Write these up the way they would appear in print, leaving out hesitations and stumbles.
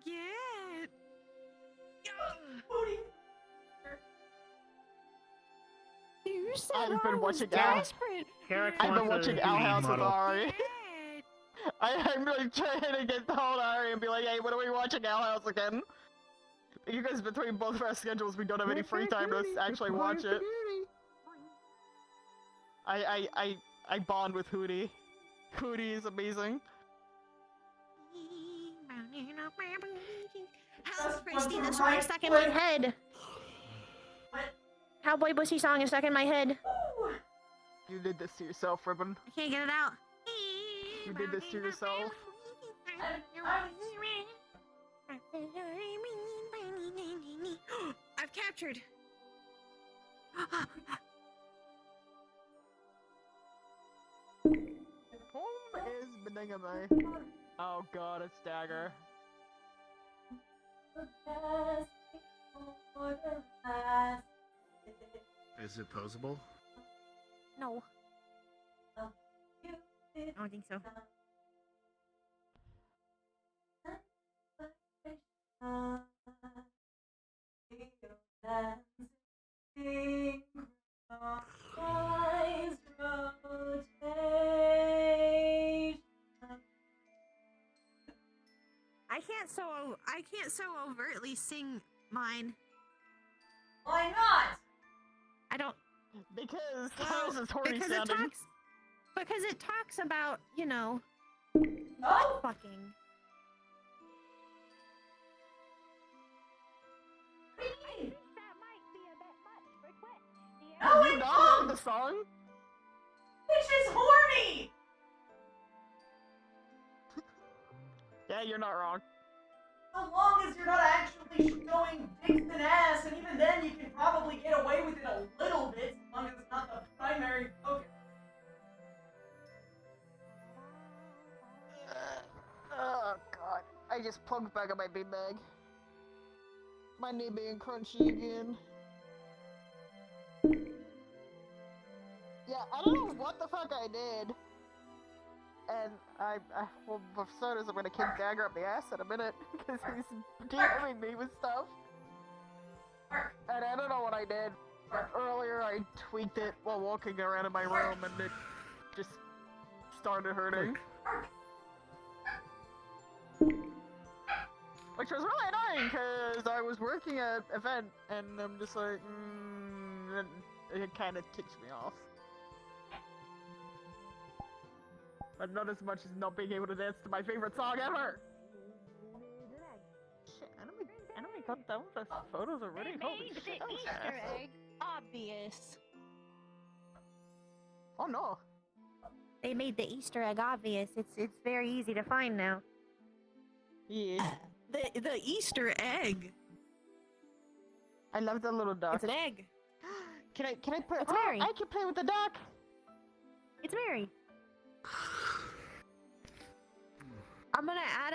get? You said I've been watching desperate. I've been watching Owl House with Ari. Get. I'm really trying to get to hold Ari and be like, hey, when are we watching Owl House again? Because between both of our schedules, we don't have any free time to actually watch it. I bond with Hootie. Hootie is amazing. House Christina song is stuck in my head. What? Cowboy Bussy song is stuck in my head. You did this to yourself, Ribbon. I can't get it out. You did this to yourself. I've captured. Whom is Beningame? Oh god, it's Dagger. Is it posable? No. I don't think so. I can't so overtly sing mine. Why not? I don't. Because Kyle's is horny Because sounding. it talks about, you know, Oh! fucking. I think that might be a bit much for Twitch. No, Have you it not heard won't! the song? Bitch is horny! Yeah, you're not wrong. So long as you're not actually showing dicks and ass, and even then you can probably get away with it a little bit, as long as it's not the primary focus. Oh god. I just plugged back on my beanbag. My knee being crunchy again. Yeah, I don't know what the fuck I did. And well, for starters, I'm gonna kick Dagger up the ass in a minute, because he's DMing me with stuff. And I don't know what I did, but earlier I tweaked it while walking around in my room, and it just started hurting. Which was really annoying, because I was working at an event, and I'm just like, it kind of ticks me off. But not as much as not being able to dance to my favorite song ever! Shit, anime got done with the photos already? Holy shit, that was fast. egg obvious. Oh no. They made the Easter egg obvious. It's very easy to find now. Yeah. The Easter egg. I love the little duck. It's an egg. Can I play? It's Oh, Mary. I can play with the duck! It's Mary. I'm gonna add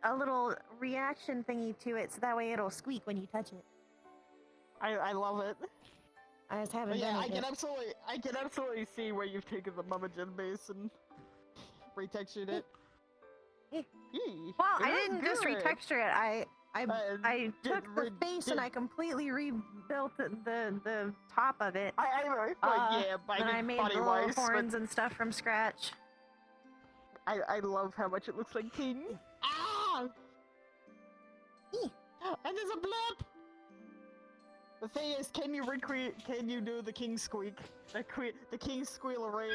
a little reaction thingy to it, so that way it'll squeak when you touch it. I love it. I just haven't But yeah, done I it yet. can absolutely see where you've taken the Mama Gen base and retextured it. Eh. Yee, Well, it I is didn't just good. retexture it. I did took the face and I completely rebuilt the top of it. yeah, And I made the little body-wise, but horns and stuff from scratch. I love how much it looks like King. Ah! And there's a blip! The thing is, can you do the King squeak? The King squeal of rage.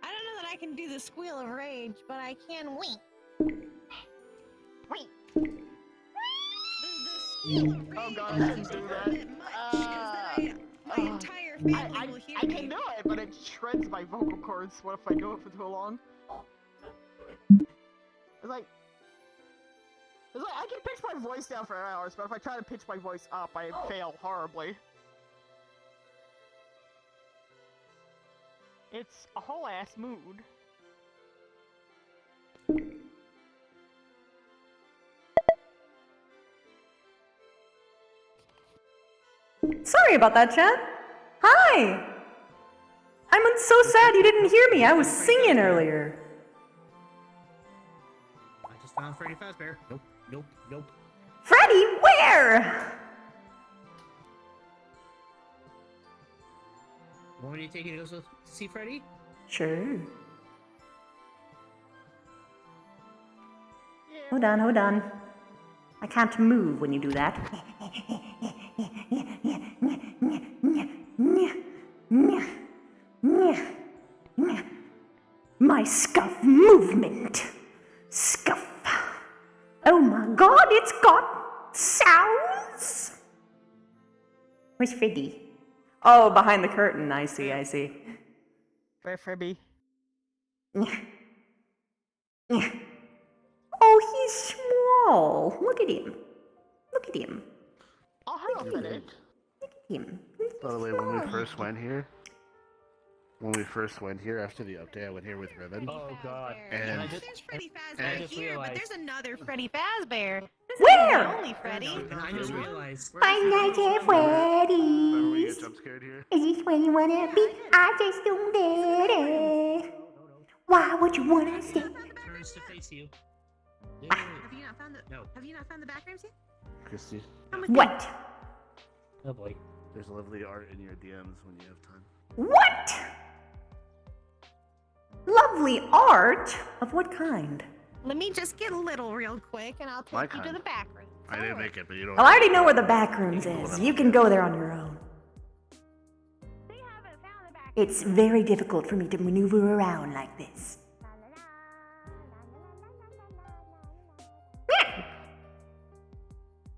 I don't know that I can do the squeal of rage, but I can wink. Wink. The squeal of rage Oh god, I shouldn't is do a that. bit much, because then my entire family will hear I me. can do it, but it shreds my vocal cords. What if I do it for too long? It's like I can pitch my voice down for hours, but if I try to pitch my voice up, I fail horribly. It's a whole ass mood. Sorry about that, chat. Hi! I'm so sad you didn't hear me. I was singing earlier. I just Found Freddy Fazbear. Nope, nope, nope. Freddy, where? Want me to take you to go see Freddy? Sure. Hold on, hold on. I can't move when you do that. My scuff movement. Scuff. Oh my god, it's got sounds. Where's Freddy? Oh, behind the curtain. I see, I see. Where Fibby? Oh, he's small. Look at him. Look at him. Oh, hello, Fibby. Look at him. By the way, when we first went here after the update, I went here with Ribbon. Oh god. And There's Freddy and I Fazbear just here, but realized- there's another Freddy Fazbear. This Where? isn't the only Freddy. And I just realized. Five Nights at remember we Freddy's. get jump scared here? Is this where you wanna be? I just don't get it. Why would you wanna stay? Turns to face you. Have you not found the No. Have you not found the back rooms yet? Christy, Come with What? Oh boy. there's lovely art in your DMs when you have time. What? Lovely art? Of what kind? Let me just get little real quick, and I'll My take you to kind. the back room. I didn't make it, but you don't. Well, I already know where the back rooms is. You can go there on your own. We haven't found the back. It's very difficult for me to maneuver around like this.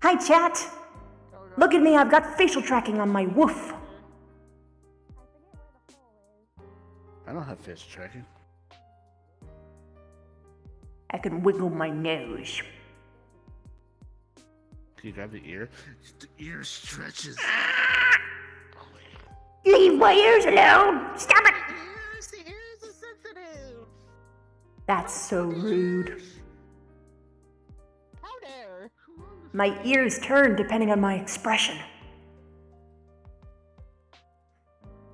Hi, chat. Look at me, I've got facial tracking on my woof. I don't have fish tracking. I can wiggle my nose. Can you grab the ear? The ear stretches. Leave my ears alone! Stop it! The ears are sensitive. That's so rude. How dare? My ears turn depending on my expression.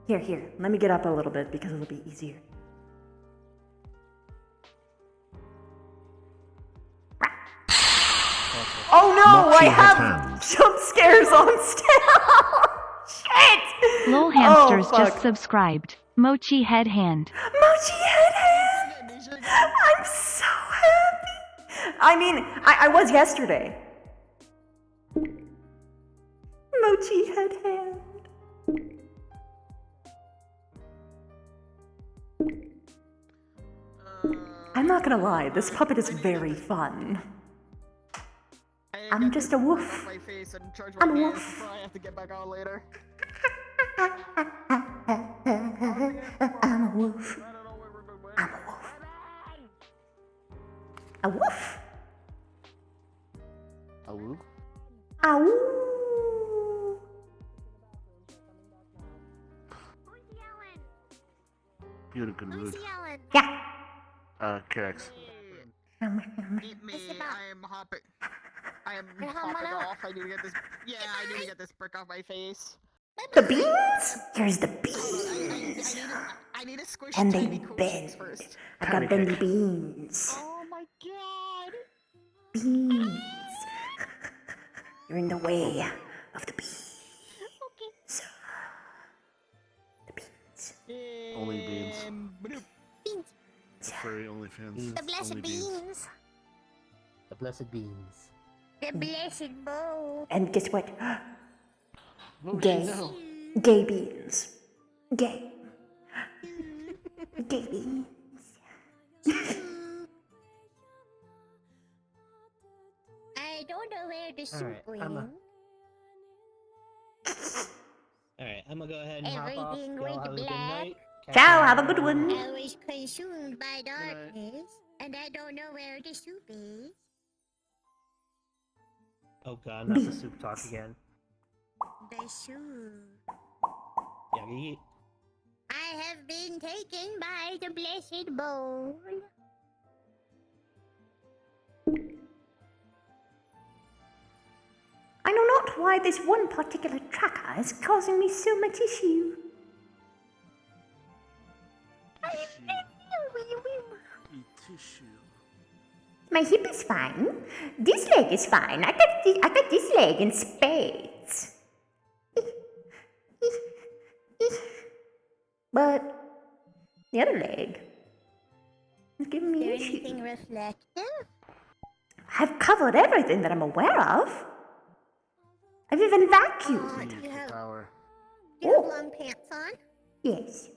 Here, let me get up a little bit because it'll be easier. Oh no, I have jump scares on still! Shit! Lol Hamsters Oh, just fuck. subscribed. Mochi Head Hand. Mochi head hand! I'm so happy! I mean, I was yesterday. Mochi head hand. I'm not gonna lie, this puppet is very fun. I'm just a woof. My face and charge I'm a my hands wolf. before I have to get back on later. I'm a woof. I don't know where we're going. I'm a wolf. A woof. A woo? Ow. You in a good mood. Yeah. Kerex. Eat me. I am hopping. I am hopping off. I need to get this. Yeah, I need to get this brick off my face. The beans? Here's the beans. I need to squish And they tiny cushions bend. first. I've got bendy beans. Oh my god. Beans. You're in the way of the beans. The beans. Only beans. Bloop. The furry OnlyFans. The blessed Only beans. The blessed beans. The blessed bowl. And guess what? Oh, Gay. no. Gay beans. Gay. Gay beans. I don't know where the soup Alright, went. Alright, I'm gonna go ahead and hop off. Everything Y'all went have a good black. night. Catch Ciao, you have a later. good one. I was consumed by darkness, and I don't know where the soup is. Oh god, not the soup talk again. The soup. Yagi. I have been taken by the blessed bowl. I know not why this one particular tracker is causing me so much issue. Eat tissue. My hip is fine. This leg is fine. I got this leg in spades. But the other leg is giving me Is there issues. anything reflective? I've covered everything that I'm aware of. I've even vacuumed. Do you have Power. long pants on? Yes.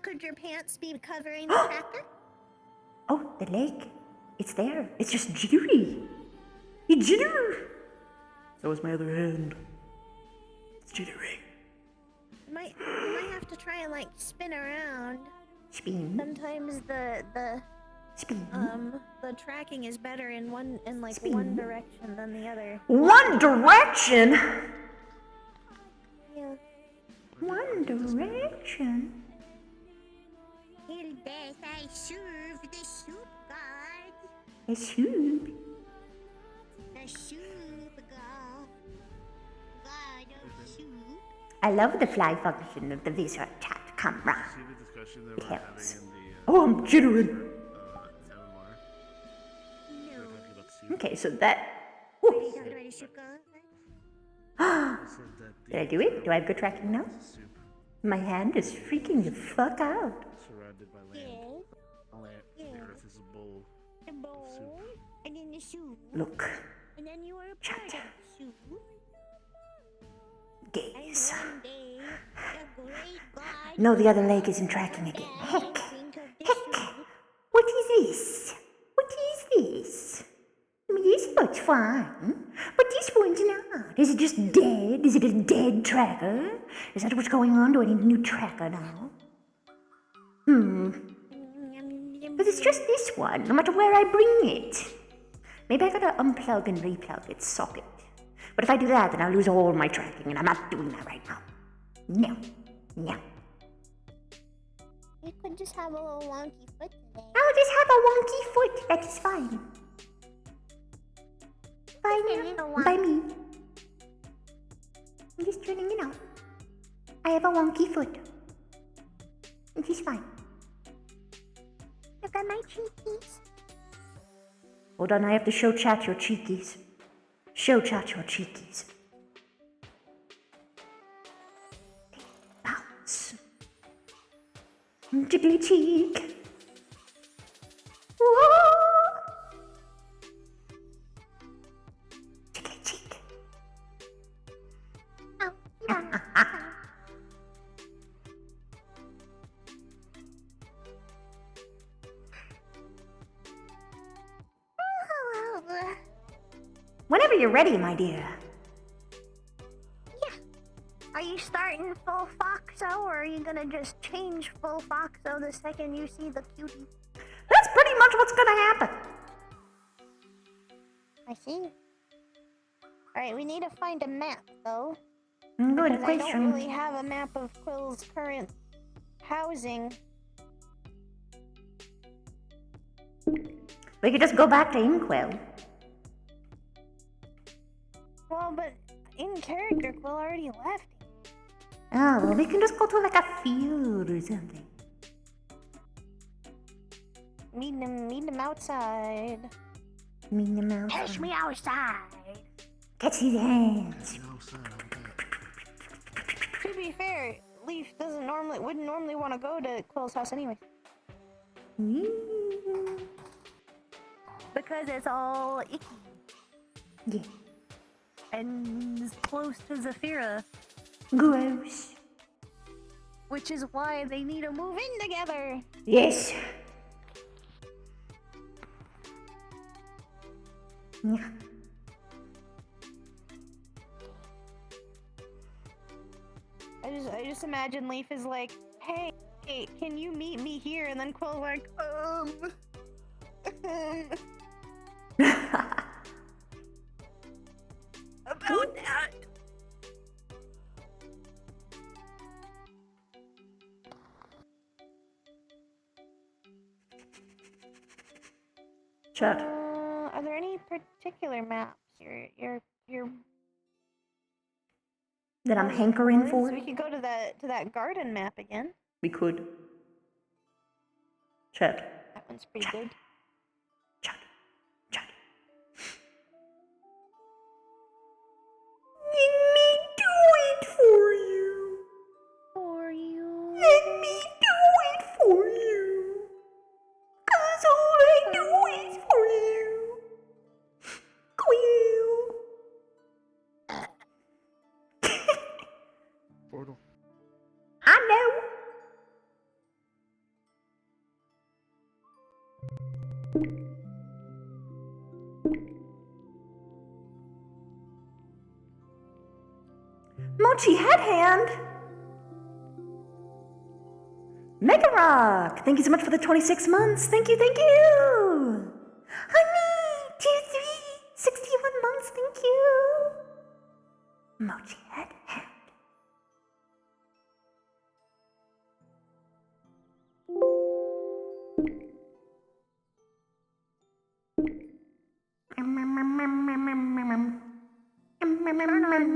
Could your pants be covering the tracker? Oh, the leg. It's there. It's just jittery. It's jittery. So is my other hand. It's jittery. You might have to try and like spin around. Spin. Sometimes the Spin. the tracking is better in one Spin. direction than the other. One direction. Yeah. One direction. Hildes, I serve the soup god. A soup. The soup god. God of soup. I love the fly function of the Visa chat camera. See the discussion that It we're helps. having in the Oh, I'm jittering. MMR? We're talking about soup. Okay, so that. Are Ooh. you talking about a soup god? I said that the Did I do it? Do I have good tracking now? soup My hand is freaking the fuck out. surrounded by land. Yes. The earth is a bowl. The bowl, and then the soup, Look, and then you are a part of the soup. And gaze. one day, the great god. No, the other leg isn't tracking again. will Heck, think of the heck. soup. What is this? What is this? I mean, this looks fine, but this one's not. Is it just dead? Is it a dead tracker? Is that what's going on? Do I need a new tracker now? But it's just this one, no matter where I bring it. Maybe I gotta unplug and replug its socket. But if I do that, then I'll lose all my tracking, and I'm not doing that right now. No. No. You could just have a little wonky foot today. I'll just have a wonky foot. That is fine. By me. I'm just turning it out. I have a wonky foot. It is fine. Look at my cheekies. Hold on, I have to show chat your cheekies. Show chat your cheekies. Bounce. Jiggly cheek. Whoa. Jiggly cheek. Oh, yeah. Whenever you're ready, my dear. Are you starting full Foxo, or are you gonna just change full Foxo the second you see the cutie? That's pretty much what's gonna happen. I see. Alright, we need to find a map, though. Good Because I don't question. really have a map of Quill's current housing. We could just go back to Inkwell. Well, but in character, Quill already left. Oh, well, we can just go to like a field or something. Meet him outside. Meet them out. Catch me outside. Catch his hands. No, sorry, okay. To be fair, Leaf wouldn't normally want to go to Quill's house anyway. Because it's all icky Yeah. and is close to Zafira, Gross. which is why they need to move in together. Yes. Yeah. I just imagine Leaf is like, hey, can you meet me here? And then Quill's like, about that. Chat. Are there any particular maps you're That I'm hankering So for? we could go to that garden map again. We could. Chat. That one's pretty good. Chug, chug. Let me do it for you. For you. Let me do it for you. 'Cause all I do is for you. Quill. Portal. I know. Mochi Head Hand. Mega Rock. Thank you so much for the 26 months. Thank you, thank you. Honey, 2, 3, 61 months. Thank you. Mochi Head Hand.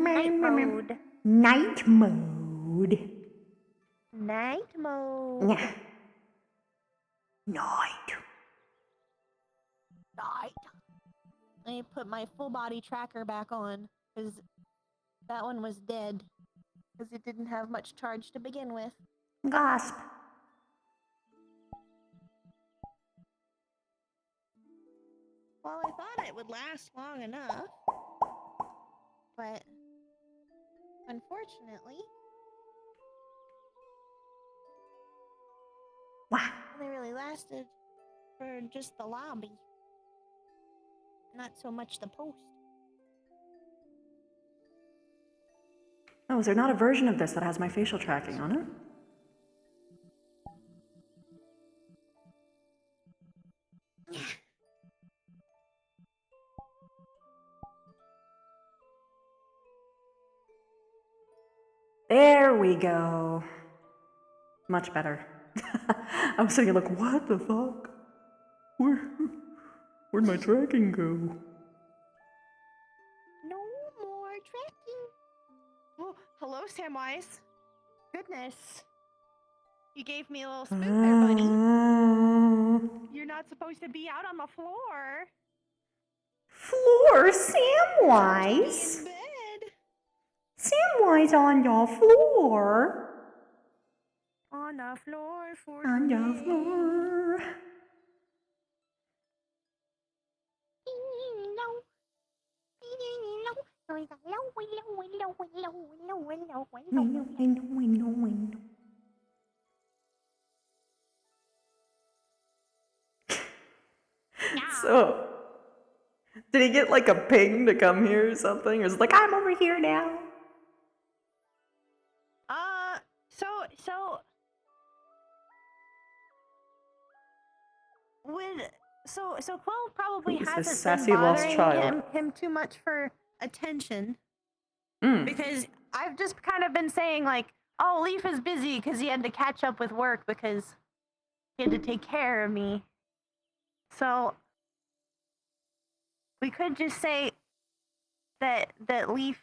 Night mode. Night mode. Night mode. Yeah. Night. Night. Let me put my full body tracker back on, because that one was dead. Because it didn't have much charge to begin with. Gasp. Well, I thought it would last long enough. But unfortunately, Wow. they really lasted for just the lobby. Not so much the post. Oh, is there not a version of this that has my facial tracking on it? There we go. Much better. I was sitting here like, what the fuck? Where'd my tracking go? No more tracking. Oh, hello, Samwise. Goodness. You gave me a little spook there, buddy. You're not supposed to be out on the floor. Floor, Be Samwise? in bed. Samwise on your floor. On the floor for On your today. floor. I know. So, did he get like a ping to come here or something? Or is it like, I'm over here now? So Quill probably Who's this hasn't sassy been lost bothering child? him too much for attention. Mm. Because I've just kind of been saying like, oh, Leaf is busy because he had to catch up with work because he had to take care of me. So we could just say that Leaf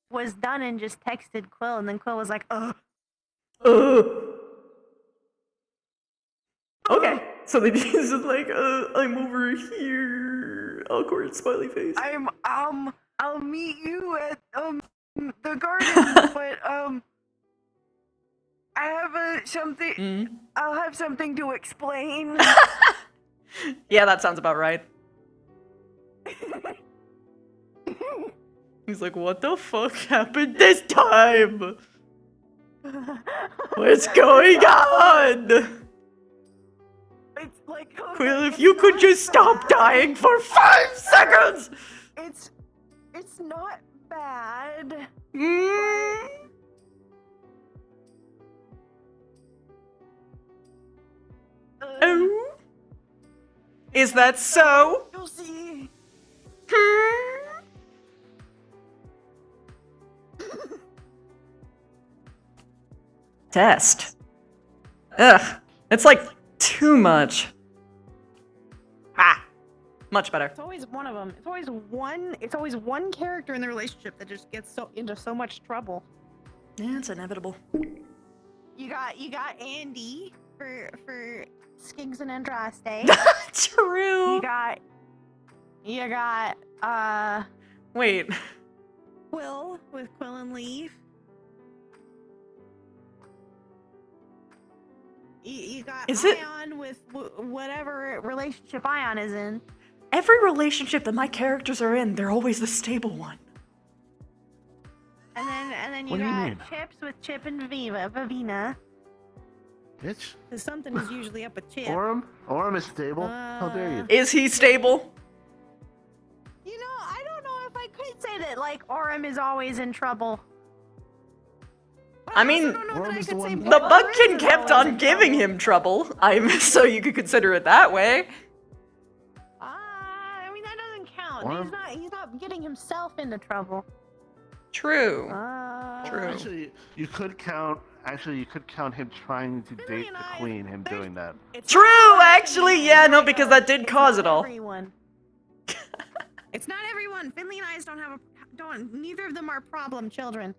was done and just texted Quill, and then Quill was like, Okay, so then he's just like, I'm over here. Awkward smiley face. I'll meet you at the garden, but I have something. I'll have something to explain. Yeah, that sounds about right. He's like, what the fuck happened this time? What's going on? It's like, Quill, if you could just stop dying for 5 seconds! It's not bad. Oh? Is that so? You'll see. Test. Ugh, it's like too much. Ah, much better. It's always one of them. It's always one character in the relationship that just gets into so much trouble. Yeah, it's inevitable. You got Andy for Skiggs and Andraste. True. You got Wait. Quill with Quill and Leaf. You got Is it- Ion with whatever relationship Ion is in. Every relationship that my characters are in, they're always the stable one. And then you What do you got mean? Chips with Chip and Vivina. Bitch. because something is usually up a chip. Orem is stable. How dare you? Is he stable? You know, I don't know if I could say that like Orem is always in trouble. I mean, Orem is the one. the Bugkin kept on giving him trouble. So you could consider it that way. I mean that doesn't count. Orem- He's not getting himself into trouble. True. True. Actually, you could count him trying to date the queen. Him doing that. It's True, not actually, yeah, no, because that did it's cause not it all. Everyone. It's not everyone. Finley and I neither of them are problem children.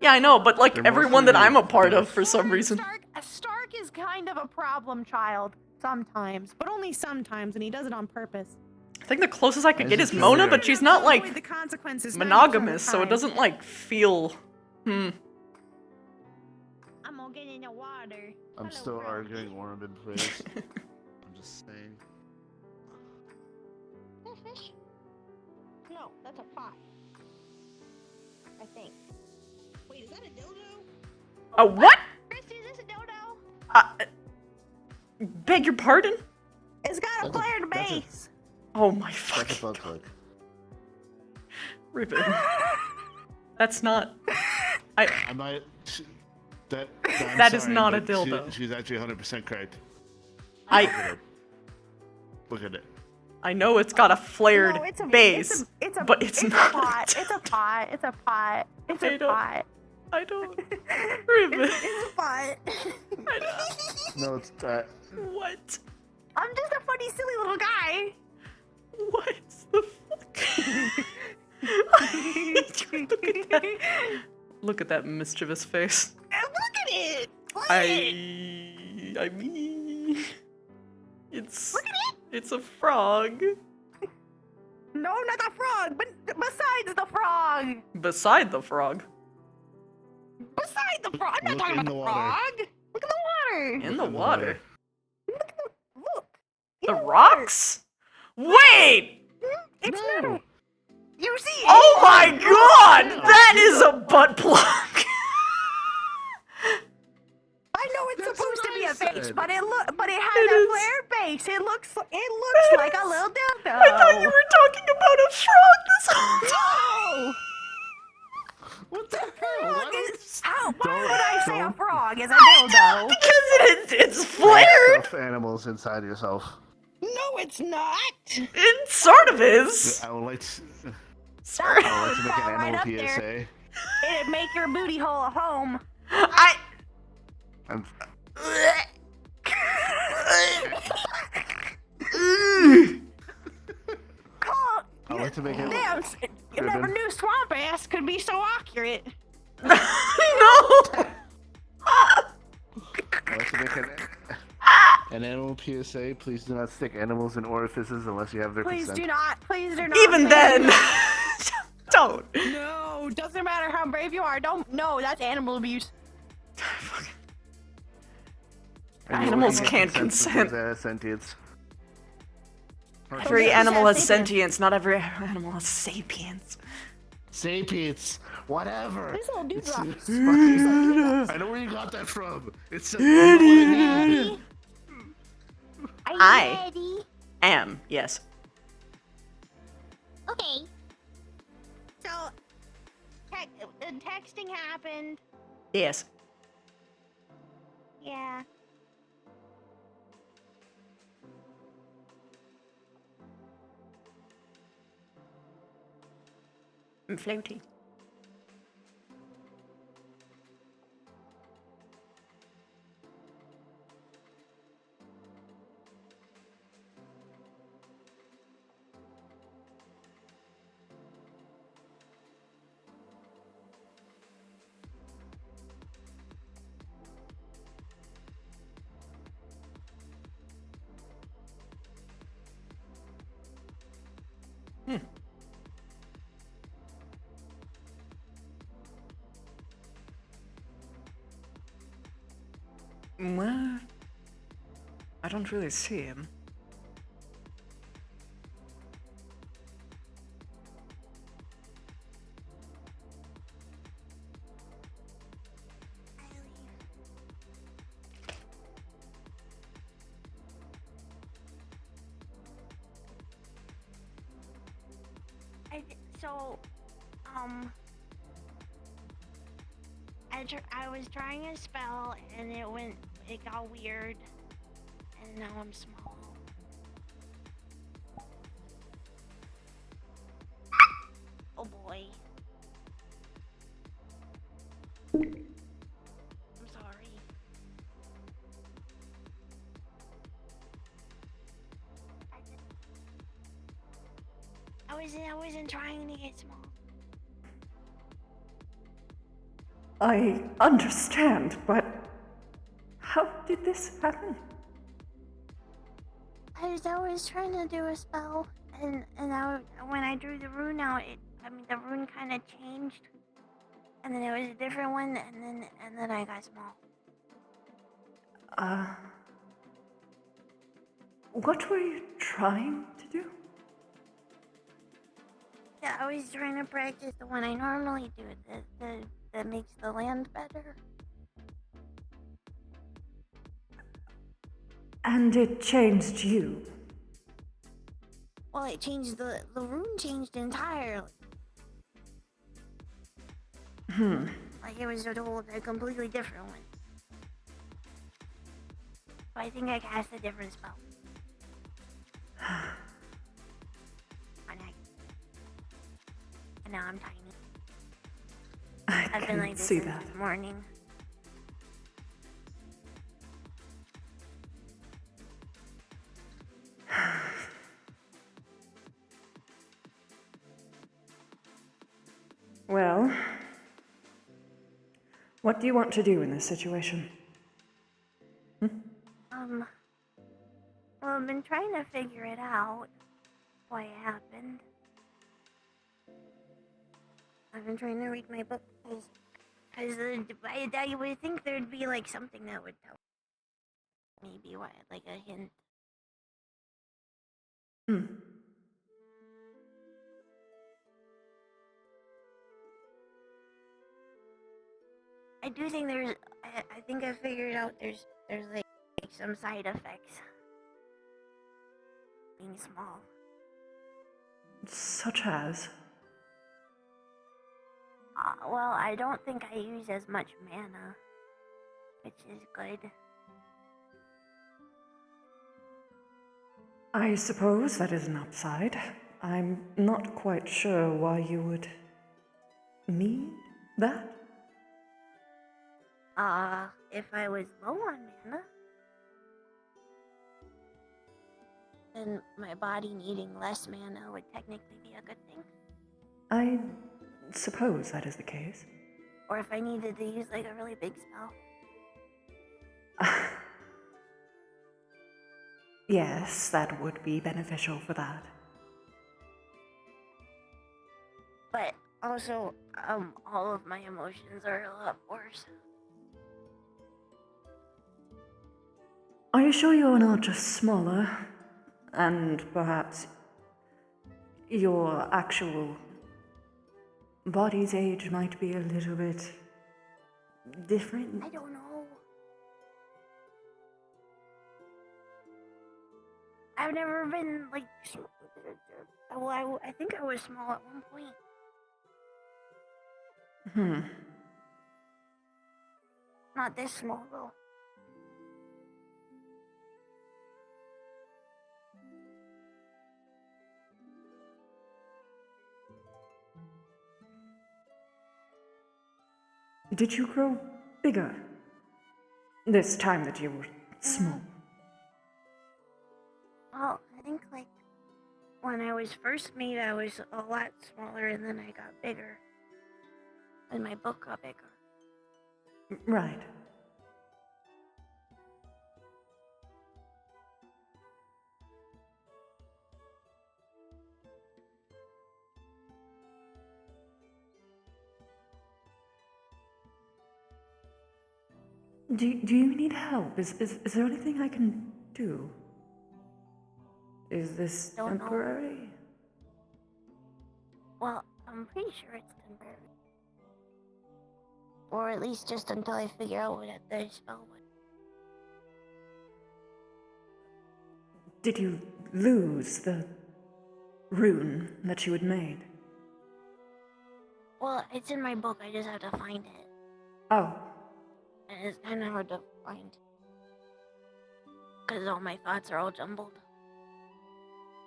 Yeah, I know, but like They're everyone mostly that I'm a the- part of for some reason. Stark is kind of a problem child sometimes. But only sometimes, and he does it on purpose. I think the closest I could get This is is Mona, weird. but she's not Avoid like the consequences 90% of the monogamous, so it time. doesn't like feel. I'm gonna get in the water. I'm Hello, still Brownie. arguing Orem in place. I'm just saying. No, that's a pot. I think. Wait, is that a dildo? A what? Christy, is this a dodo? Beg your pardon? It's got a That's a- flared that's a- base. Oh my That's a fucking bug plug. ribbon. That's not. I. I'm not. I'm That is sorry, not a but dildo. She's actually 100% correct. Look I. at it. Look at it. I know it's got a flared No, it's a base, it's a, but it's it's not a pot. It's a pot. It's a pot. It's I a don't- pot. I don't. Ribbon. It's a pot. I don't. No, it's that. What? I'm just a funny, silly little guy. What the fuck? Look at that. Look at that mischievous face. Look at it. Look at it. I mean, it's Look at it. it's a frog. No, not the frog, but besides the frog. Beside the frog. Beside the frog. I'm not Look talking in about the the water. frog. Look at the water. In the water. Look. The In water. rocks? Wait! It's not a... You see it? Oh my god! That is a butt plug! I know it's That's supposed to what be I a base, said. but it has It a is. flared base. It looks It like a is. little dildo. I thought you were talking about a frog this whole time! No. What the hell? Frog Why is, why would I say a don't- frog is a dildo? Because it's don't flared! stuff animals inside yourself. No, it's not. It sort of is. I would like to, Sorry. I would like to make Fall an right animal up there. PSA. It'd make your booty hole a home. I. I'm, Call. I like to make it. Damn, you never Ribbon. knew swamp ass could be so accurate. No! I like to make an animal PSA. Please do not stick animals in orifices unless you have their Please consent. do not. Please do not. Even please then. do not. Don't. No, doesn't matter how brave you are. Don't. No, that's animal abuse. And you're Animals looking at can't consent consent. as sentience. Every Yes, animal has yes, sentience, not every animal has sapience. Sapiens, whatever. These little It's, dewdrops. it's fucking, I know where you got that from. It's a Ready? Are you I- ready? Am, yes. Okay. So, the texting happened. Yes. Yeah. I'm floaty. Well, I don't really see him. So, I was trying a spell and it got weird, and now I'm small. Oh boy. I'm sorry. I wasn't trying to get small. I understand, but how did this happen? I was trying to do a spell, and when I drew the rune out, the rune kind of changed, and then it was a different one, and then I got small. What were you trying to do? Yeah, I was trying to practice the one I normally do, that makes the land better. And it changed you. Well, it changed the rune changed entirely. Like it was a completely different one. So I think I cast a different spell. And now I'm tiny. I I've been can like this see since that. this morning. Well, what do you want to do in this situation? Well, I've been trying to figure it out, why it happened. I've been trying to read my book because I would think there'd be like something that would tell. Maybe what, like a hint. I do think I think I figured out there's like some side effects. Being small. Such as? Well, I don't think I use as much mana, which is good. I suppose that is an upside. I'm not quite sure why you would need that. If I was low on mana, then my body needing less mana would technically be a good thing. I suppose that is the case. Or if I needed to use like a really big spell. Yes, that would be beneficial for that. But also, all of my emotions are a lot worse. Are you sure you're not just smaller? And perhaps your actual body's age might be a little bit different? I don't know. I've never been like. Well, I think I was small at one point. Not this small though. Did you grow bigger this time that you were small? Well, I think like when I was first made, I was a lot smaller, and then I got bigger, and my book got bigger. Right. Do you need help? Is there anything I can do? Is this Don't know. temporary? Well, I'm pretty sure it's temporary. Or at least just until I figure out what the spell was. Did you lose the rune that you had made? Well, it's in my book, I just have to find it. Oh, And it's kind of hard to find. Because all my thoughts are all jumbled.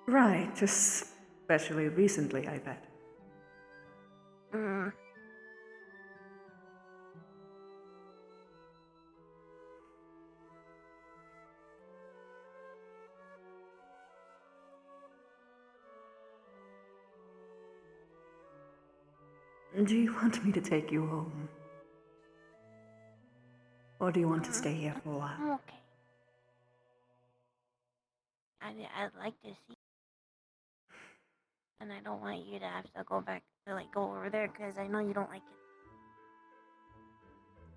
right. Especially recently, I bet. Mm. Do you want me to take you home? Or do you want to stay here for a while? I'm okay. I'd like to see. And I don't want you to have to go back to, like, go over there, because I know you don't like it.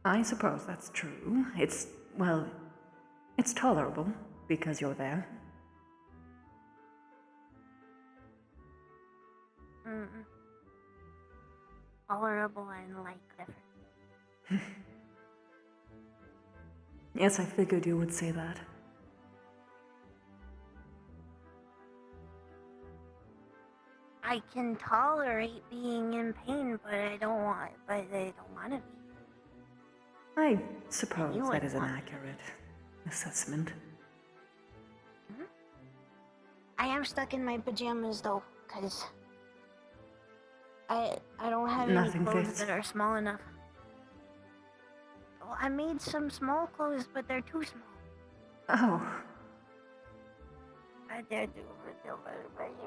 I suppose that's true. Well, it's tolerable because you're there. Mm-mm. Tolerable and, like, different. Yes, I figured you would say that. I can tolerate being in pain, but I don't want to be. I suppose You that would is an want- accurate assessment. I am stuck in my pajamas though, because I don't have Nothing any clothes fits. that are small enough. Well, I made some small clothes, but they're too small. Oh, They're too,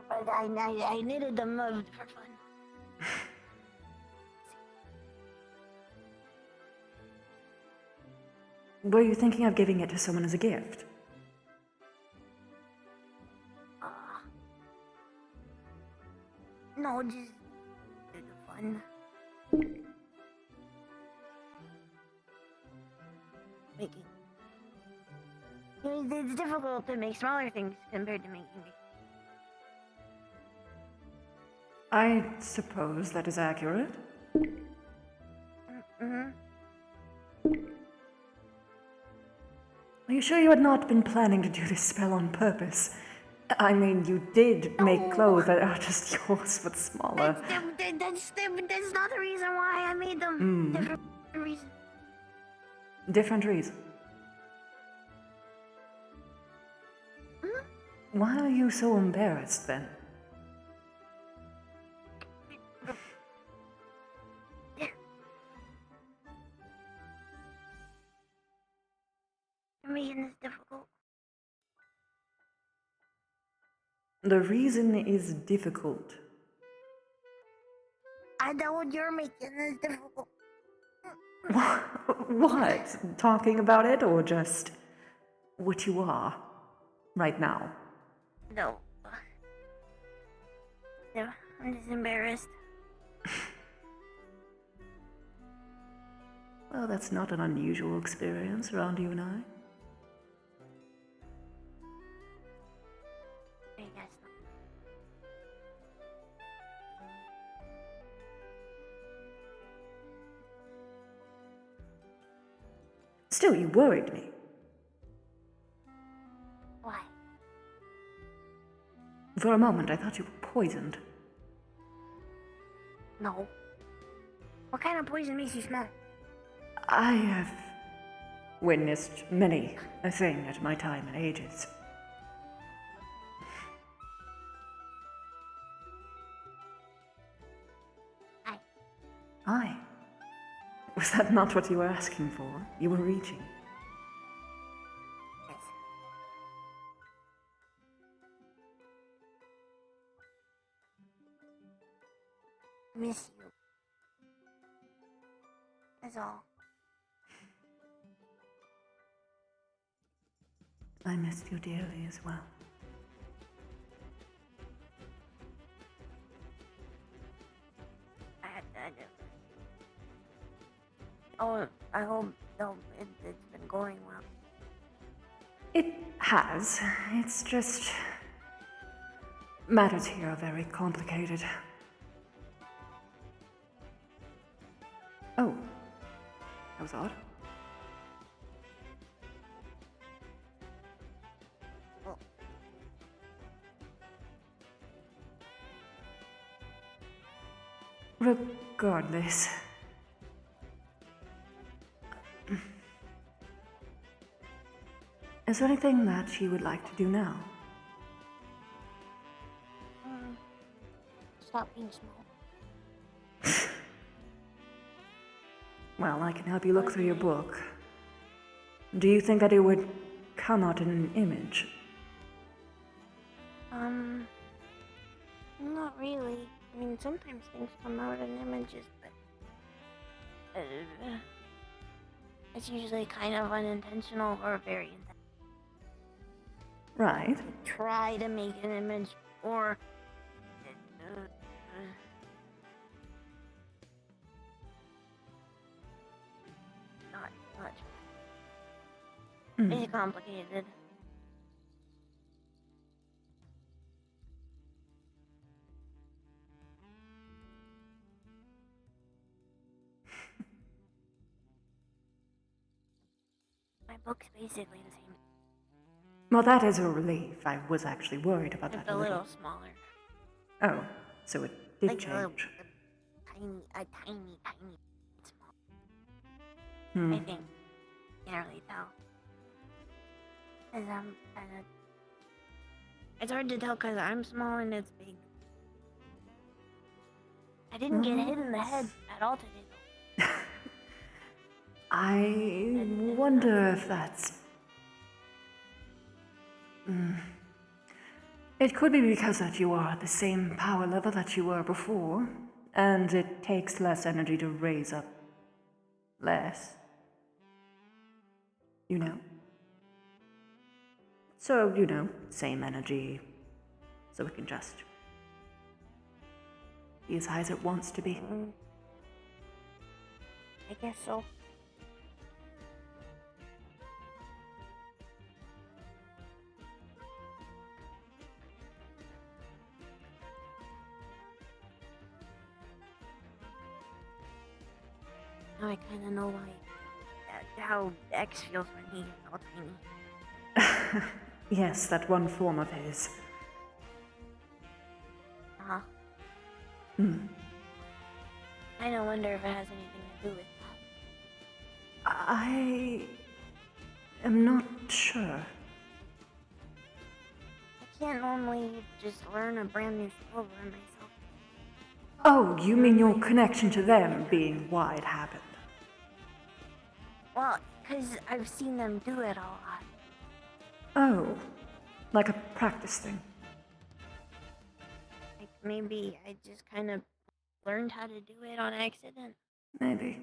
but I knitted them for fun. were you thinking of giving it to someone as a gift? No, just do the fun. Making. It's difficult to make smaller things compared to making big. I suppose that is accurate. Mm-hmm. Are you sure you had not been planning to do this spell on purpose? I mean, you did make clothes that are just yours, but smaller. That's not the reason why I made them. Different reason. Different reason. Why are you so embarrassed then? You're making this difficult. The reason is difficult. I know what you're making this difficult. What? Talking about it or just what you are right now? No. No, I'm just embarrassed. Well, that's not an unusual experience around you and I. I guess not. Still, you worried me. Why? For a moment, I thought you were poisoned. No. What kind of poison makes you smell? I have witnessed many a thing at my time and ages. Aye. Was that not what you were asking for? You were reaching. Yes. Miss you. That's all. I missed you dearly as well. Oh, I hope no, it's been going well. It has. It's just. Matters here are very complicated. Oh. That was odd. Regardless. Is there anything that you would like to do now? Stop being small. Well, I can help you look through your book. Do you think that it would come out in an image? Not really. I mean, sometimes things come out in images, but it's usually kind of unintentional or very intentional. Right. Try to make an image, or not much. It's complicated. My book's basically the same. Well, that is a relief. I was actually worried about It's that a little smaller. Oh, so it did Like change. a tiny small. Hmm. I think. Can't really tell. Cause I'm kinda. It's hard to tell because I'm small and it's big. I didn't get hit in the head at all today, though. I wonder if that's. It could be because that you are at the same power level that you were before, and it takes less energy to raise up less. You know? So, same energy, so it can just be as high as it wants to be. I guess so. Now I kind of know why, how X feels when he's all tiny. Yes, that one form of his. Uh-huh. Hmm. I don't wonder if it has anything to do with that. I am not sure. I can't normally just learn a brand new skill by myself. Oh, you mean your connection to them being why it happened? Well, because I've seen them do it a lot. Oh, like a practice thing. Like maybe I just kind of learned how to do it on accident. Maybe.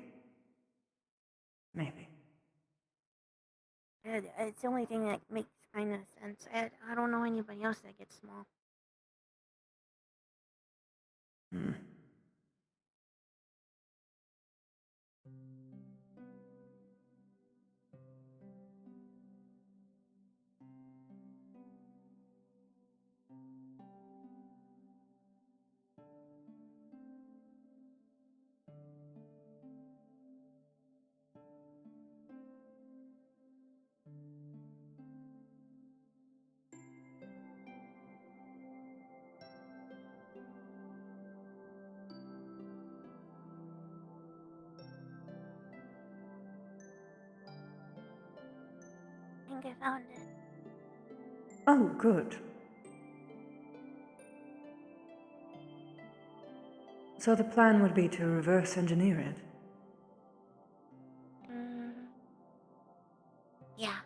Maybe. It's the only thing that makes kind of sense. I don't know anybody else that gets small. Hmm. I think I found it. Oh, good. So the plan would be to reverse engineer it? Yeah.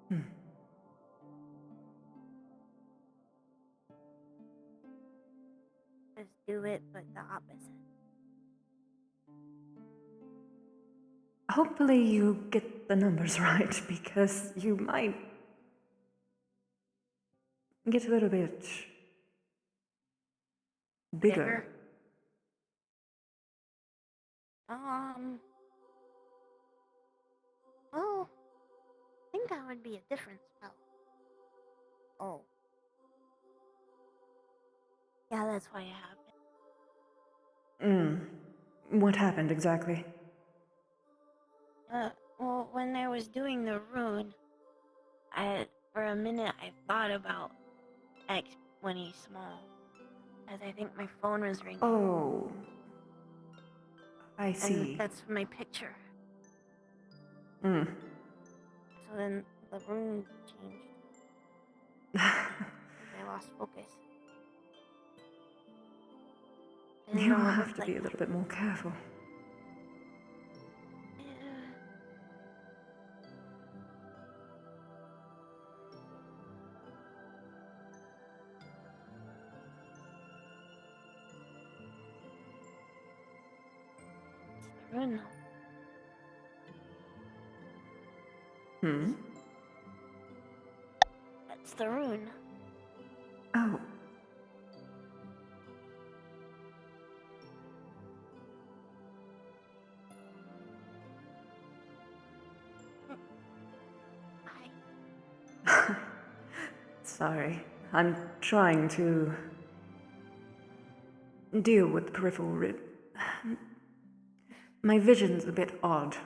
Hmm. Just do it, but the opposite. Hopefully you get the numbers right, because you might get a little bit bigger. think that would be a different spell. Oh. Yeah, that's why it happened. What happened exactly? Well, when I was doing the rune, for a minute I thought about X when he's small. As I think my phone was ringing. Oh. I see. And that's my picture. Hmm. So then the rune changed. I lost focus. I didn't You'll know what it have looked to be a like. little bit more careful. It's the rune though. Hmm? That's the rune. Oh. Sorry. I'm trying to deal with peripheral My vision's a bit odd.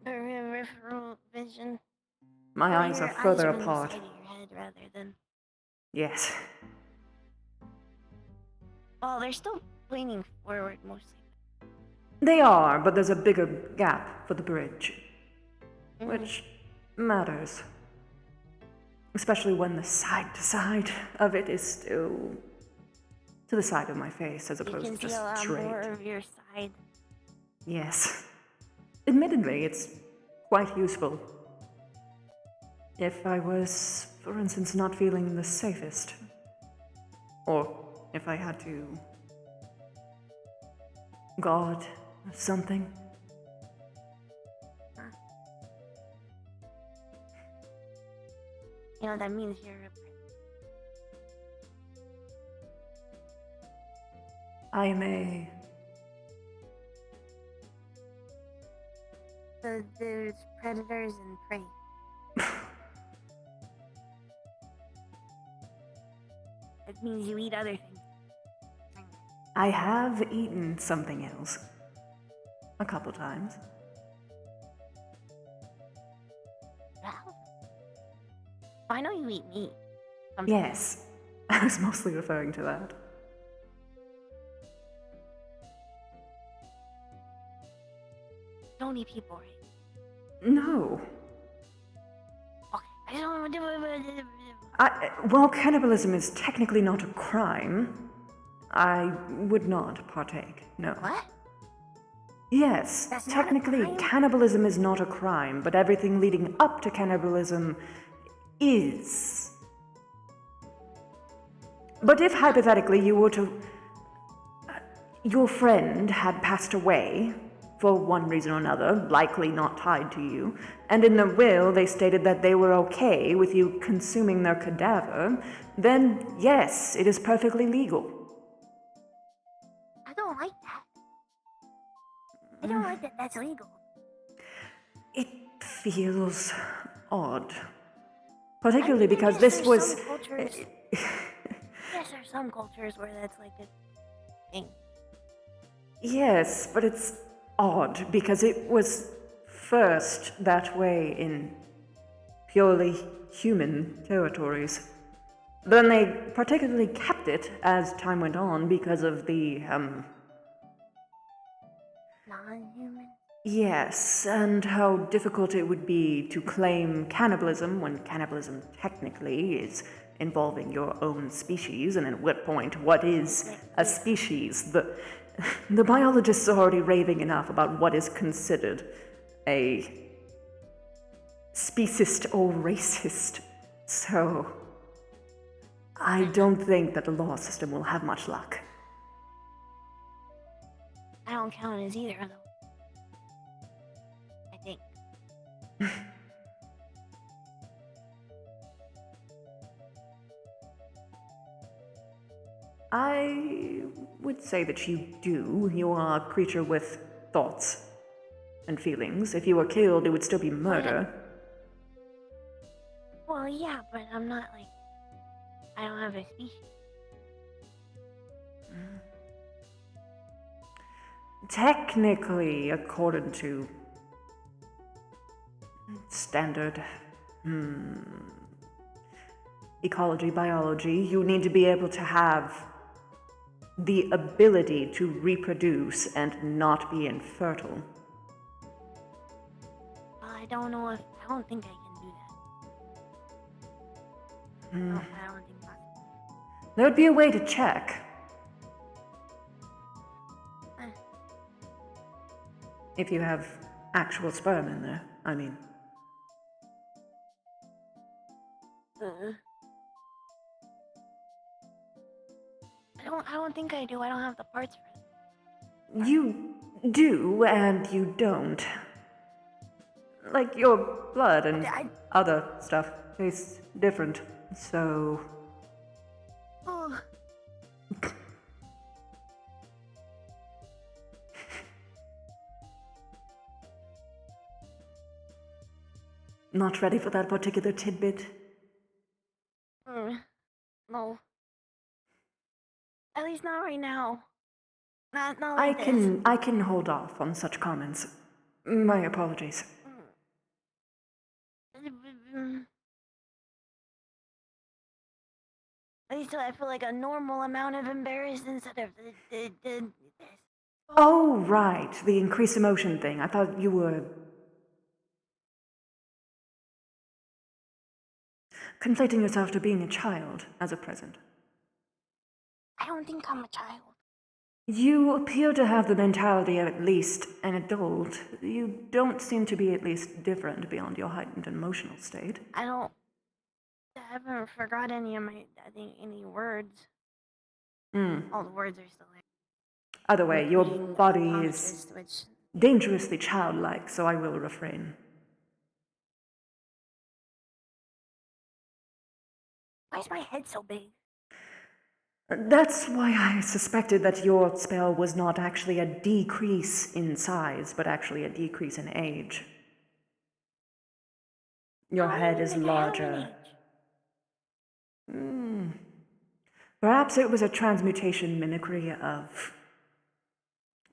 Peripheral vision. My Well, eyes your are further eyes are on apart. the side of your head rather than. Yes. Well, they're still leaning forward mostly. They are, but there's a bigger gap for the bridge. Which matters. Especially when the side to side of it is still to the side of my face as You opposed can to see a just lot straight. more of your side. Yes. Admittedly, it's quite useful. If I was, for instance, not feeling the safest. Or if I had to guard something. You know, that means you're a I am a... So there's predators and prey. It means you eat other things. I have eaten something else. A couple times. Wow. I know you eat meat. Yes. I was mostly referring to that. Don't eat people, right? No. Okay. I don't want to do it. While cannibalism is technically not a crime, I would not partake, no. What? Yes, That's not a technically, crime? cannibalism is not a crime, but everything leading up to cannibalism is. But if hypothetically you were to. Your friend had passed away, for one reason or another, likely not tied to you, and in the will they stated that they were okay with you consuming their cadaver, then yes, it is perfectly legal. I don't like that. I don't like that that's legal. It feels odd. Particularly I mean, because I guess this there's was. some cultures. Yes, there's some cultures where that's like a thing. Yes, but it's odd because it was first that way in purely human territories. Then they particularly kept it as time went on because of the, Non-human. Yes, and how difficult it would be to claim cannibalism when cannibalism technically is involving your own species, and at what point, what is a species? The biologists are already raving enough about what is considered a speciest or racist, so I don't think that the law system will have much luck. I don't count as either, though. I think. I would say that you do. You are a creature with thoughts and feelings. If you were killed, it would still be murder. Well, yeah, but I'm not like I don't have a species. Technically, according to standard ecology, biology, you need to be able to have the ability to reproduce and not be infertile. I don't know if I don't think I can do that. No, I don't think possible. There would be a way to check. If you have actual sperm in there, I mean. I don't think I do. I don't have the parts for it. You do and you don't. Like your blood and other stuff tastes different, so. Oh. Not ready for that particular tidbit? No. At least not right now. Not like this. I can hold off on such comments. My apologies. At least I feel like a normal amount of embarrassed instead of this. Oh, right. The increased emotion thing. I thought you were conflating yourself to being a child as of present. I don't think I'm a child. You appear to have the mentality of at least an adult. You don't seem to be at least different beyond your heightened emotional state. I haven't forgot any of any words. All the words are still there. Either way, your Including body optometrist, is which dangerously childlike, so I will refrain. why is my head so big? That's why I suspected that your spell was not actually a decrease in size, but actually a decrease in age. Your head is larger. Perhaps it was a transmutation mimicry of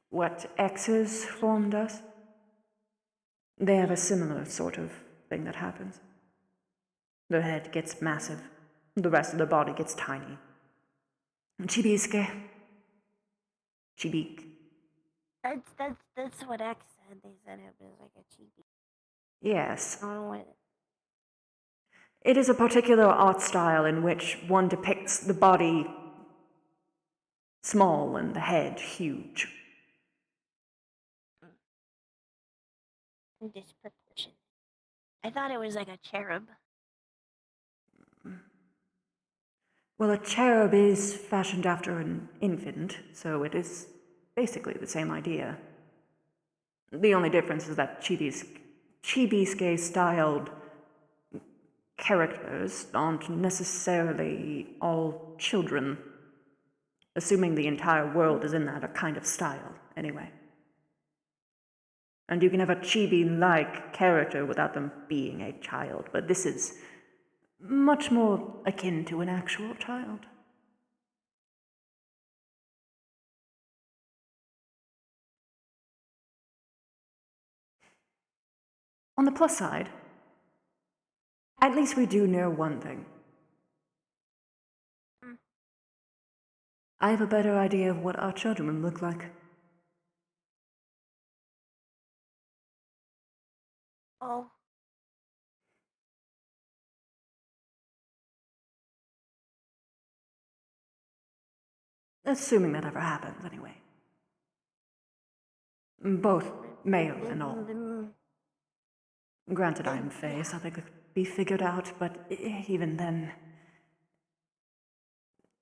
what X's formed us. They have a similar sort of thing that happens. The head gets massive, the rest of the body gets tiny. Chibisque. Chibik. That's what X said. They said it was like a cheapie. Yes. I don't know what. It is a particular art style in which one depicts the body small and the head huge. Disproportionate. I thought it was like a cherub. Well, a cherub is fashioned after an infant, so it is basically the same idea. The only difference is that Chibisque-styled characters aren't necessarily all children, assuming the entire world is in that kind of style, anyway. And you can have a chibi-like character without them being a child, but this is much more akin to an actual child. On the plus side, at least we do know one thing. I have a better idea of what our children look like. Oh. Assuming that ever happens, anyway. Both male and all. Granted, I am Fae, so they could be figured out, but even then,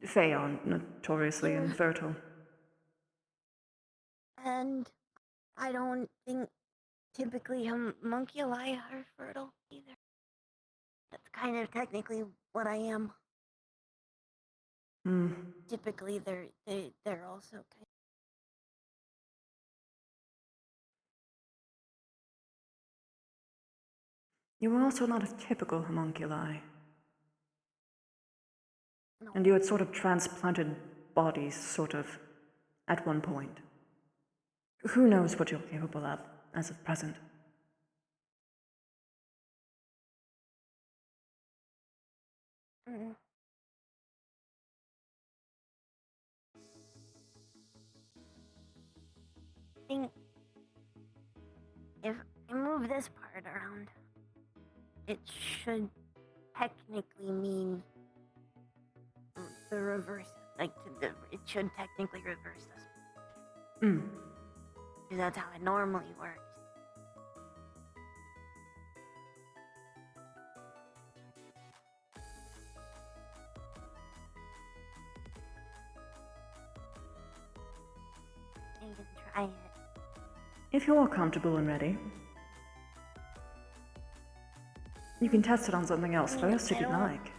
Fae are notoriously infertile. And I don't think typically homunculi are fertile either. That's kind of technically what I am. Typically, they're also kind. You were also not a typical homunculi. No. And you had sort of transplanted bodies, sort of, at one point. Who knows what you're capable of as of present? Mm. I think if I move this part around, it should technically mean the reverse. Like, it should technically reverse this. Hmm. Because that's how it normally works. You can try it. If you're comfortable and ready, you can test it on something else first if you'd like.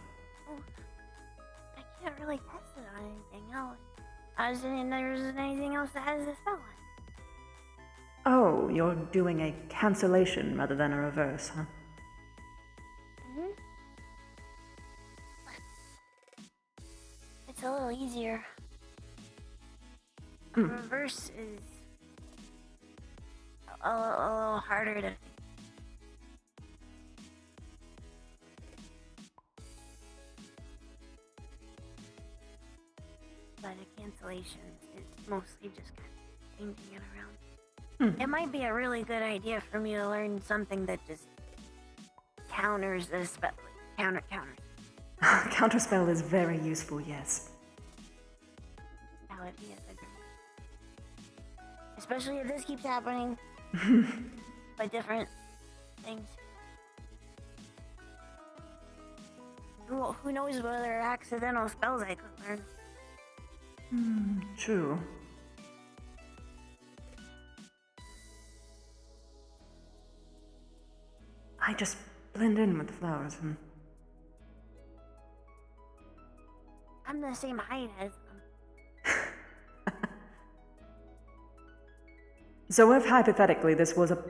I can't really test it on anything else. I was saying there isn't anything else that has a spell on it. Oh, you're doing a cancellation rather than a reverse, huh? Mm-hmm. It's a little easier. Reverse is a little harder to. But a cancellation is mostly just kind of changing it around. It might be a really good idea for me to learn something that just counters the spell. Counters. Counterspell is very useful, yes. That would be a good one. Especially if this keeps happening. By different things. Who knows what other accidental spells I could learn. True. I just blend in with the flowers and... I'm the same height as them. So if hypothetically this was a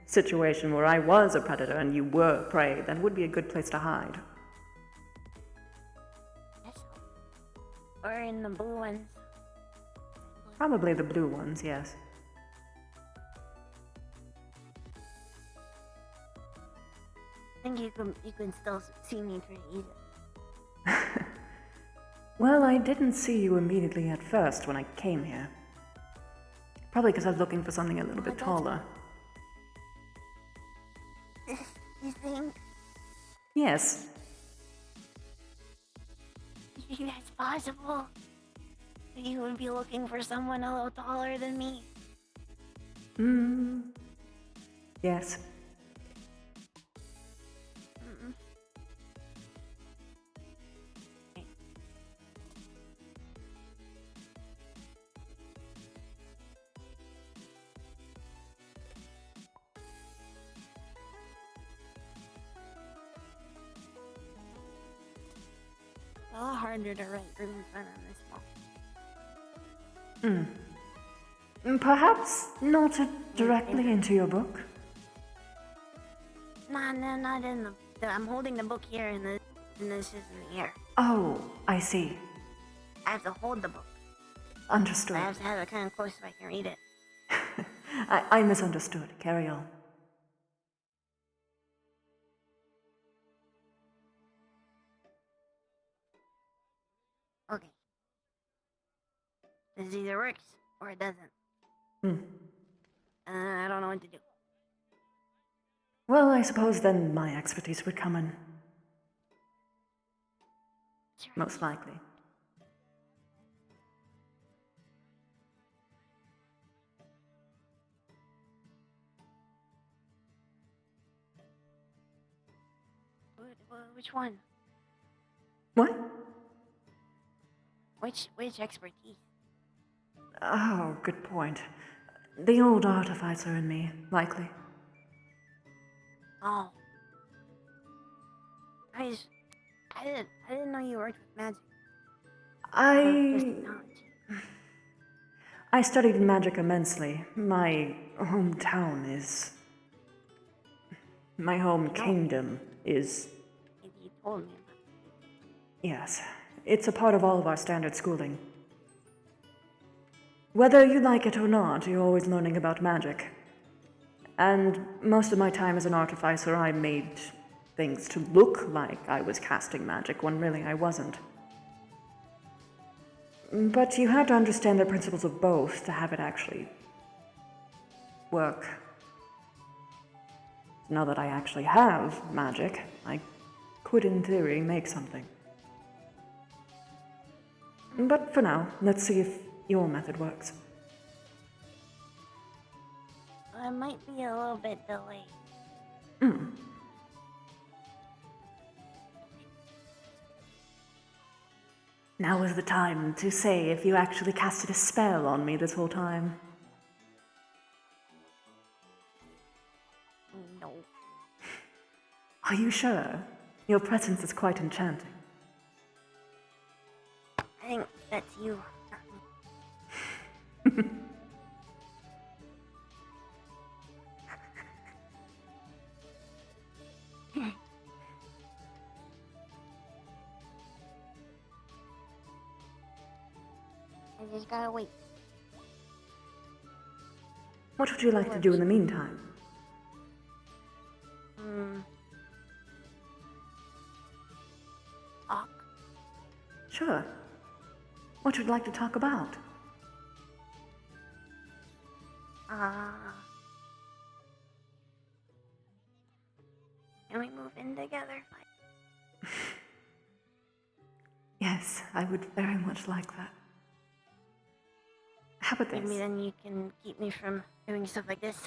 situation where I was a predator and you were prey, that would be a good place to hide. Yes. Or in the blue ones. Probably the blue ones, yes. I think you can still see me pretty easily. Well, I didn't see you immediately at first when I came here. Probably because I was looking for something a little bit taller. You think? Yes. You think that's possible? That you would be looking for someone a little taller than me? Yes. Mm-mm. A lot harder to write runes than on this one. Perhaps not directly into your book. No, not in the. I'm holding the book here, and this is in the air. Oh, I see. I have to hold the book. Understood. I have to have it kind of close so I can read it. I misunderstood. Carry on. Okay. This either works or it doesn't. I don't know what to do. Well, I suppose then my expertise would come in. Most likely. Which one? What? Which expertise? Oh, good point. The old artificer in me, likely. Oh. I didn't know you worked with magic. I studied magic immensely. My hometown is My home kingdom is... You told me about Yes, it's a part of all of our standard schooling. Whether you like it or not, you're always learning about magic. And most of my time as an artificer, I made things to look like I was casting magic when really I wasn't. But you have to understand the principles of both to have it actually work. Now that I actually have magic, I could in theory make something. But for now, let's see if your method works. it might be a little bit delayed. Now is the time to say if you actually casted a spell on me this whole time. No. Are you sure? Your presence is quite enchanting. I think that's you. I just gotta wait. What would you like to do in the meantime? Talk. Sure. What would you like to talk about? Can we move in together? Yes, I would very much like that. How about Maybe this? then you can keep me from doing stuff like this.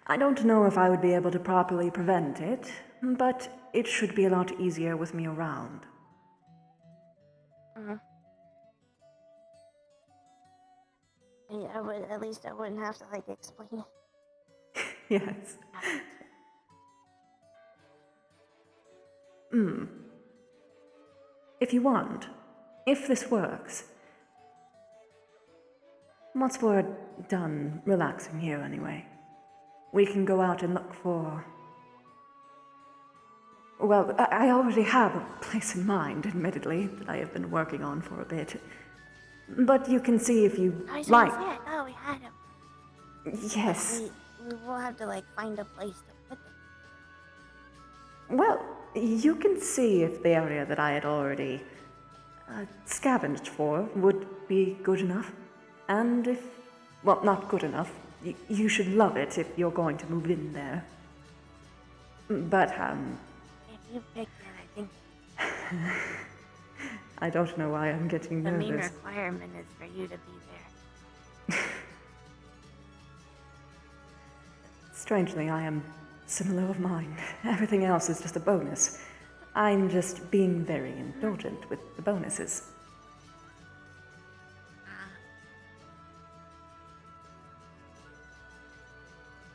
I don't know if I would be able to properly prevent it, but it should be a lot easier with me around. At least I wouldn't have to, like, explain it. Yes. If you want, if this works. Once we're done relaxing here anyway, we can go out and look for... Well, I already have a place in mind, admittedly, that I have been working on for a bit. But you can see if you I was like... gonna say, I thought we had him. Yes. We will have to, like, find a place to put it. Well, you can see if the area that I had already scavenged for would be good enough. And if, well, not good enough, you should love it if you're going to move in there. But, If you picked it, I think I don't know why I'm getting the main nervous. requirement is for you to be there. Strangely, I am similar of mind. Everything else is just a bonus. I'm just being very indulgent with the bonuses.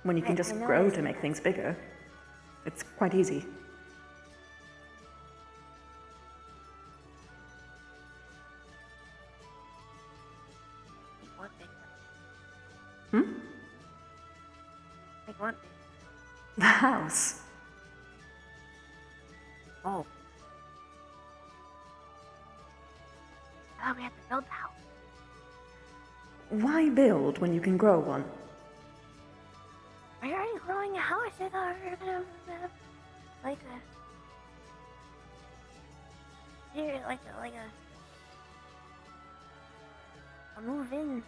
When you can just I grow noticed to make things bigger, it's quite easy. Like what big? Hmm? Like what big? The house. Oh. I thought we had to build the house. Why build when you can grow one? Are you already growing a house? I thought we were gonna like a move in.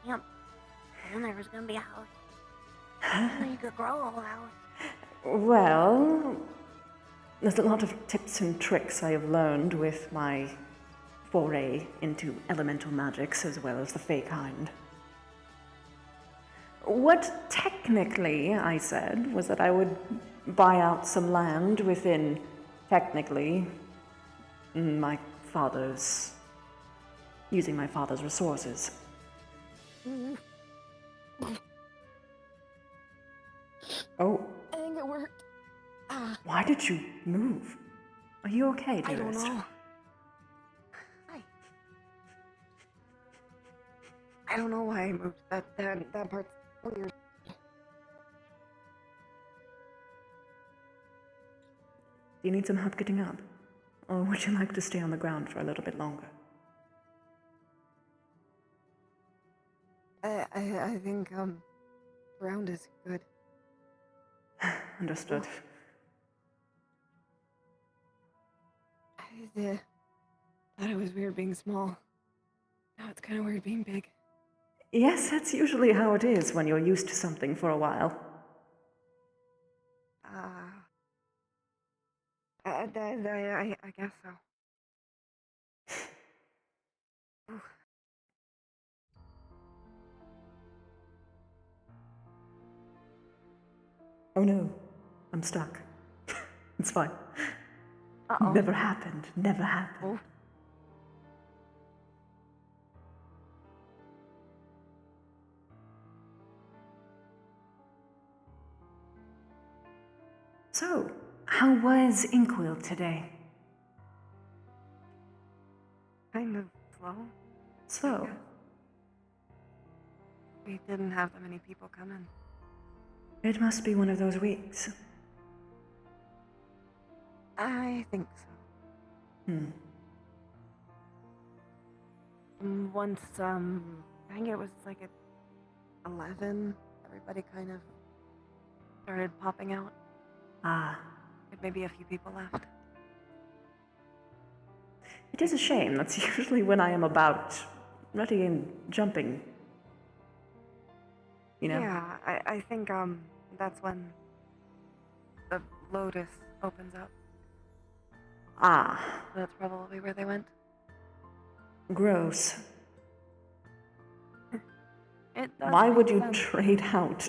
Yep. And then there was gonna be a house. And then you could grow a whole house. Well, there's a lot of tips and tricks I have learned with my foray into elemental magics as well as the fey kind. What technically I said was that I would buy out some land within, technically, using my father's resources. Oh. I think it worked. Why did you move? Are you okay, I don't dearest? know. I don't know why I moved. That part's weird. Do you need some help getting up? Or would you like to stay on the ground for a little bit longer? I think, ground is good. Understood. I thought it was weird being small. Now it's kind of weird being big. Yes, that's usually how it is when you're used to something for a while. I guess so. Oh no, I'm stuck. It's fine. Uh-oh. Never happened. Never happened. Oh. So, how was Inkwell today? Kind of slow. Slow? We didn't have that many people come in. It must be one of those weeks. I think so. Once, I think it was like at 11, everybody kind of started popping out. Ah. And maybe a few people left. It is a shame. That's usually when I am about ready and jumping. You know? Yeah, I think, that's when the Lotus opens up. Ah. That's probably where they went. Gross. It does Why would make you sense. trade out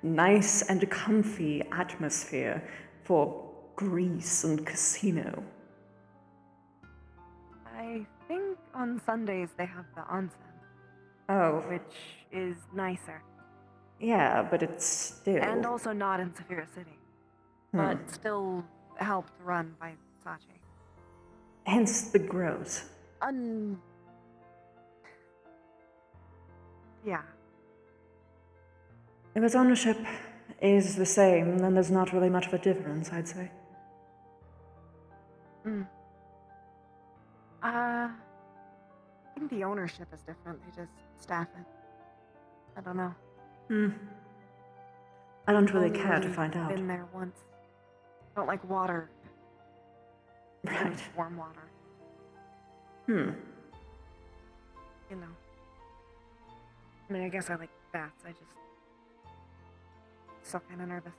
nice and comfy atmosphere for Greece and casino? I think on Sundays they have the onsen, Oh. which is nicer. Yeah, but it's still... And also not in Saphira City. But still helped run by Sachi. Hence the gross. Yeah. If its ownership is the same, then there's not really much of a difference, I'd say. I think the ownership is different. They just staff it. I don't know. I don't really Only care to find out. Been there once. Don't like water. Right. Warm water. Hmm. You know. I mean, I guess I like baths. I just still kind of nervous.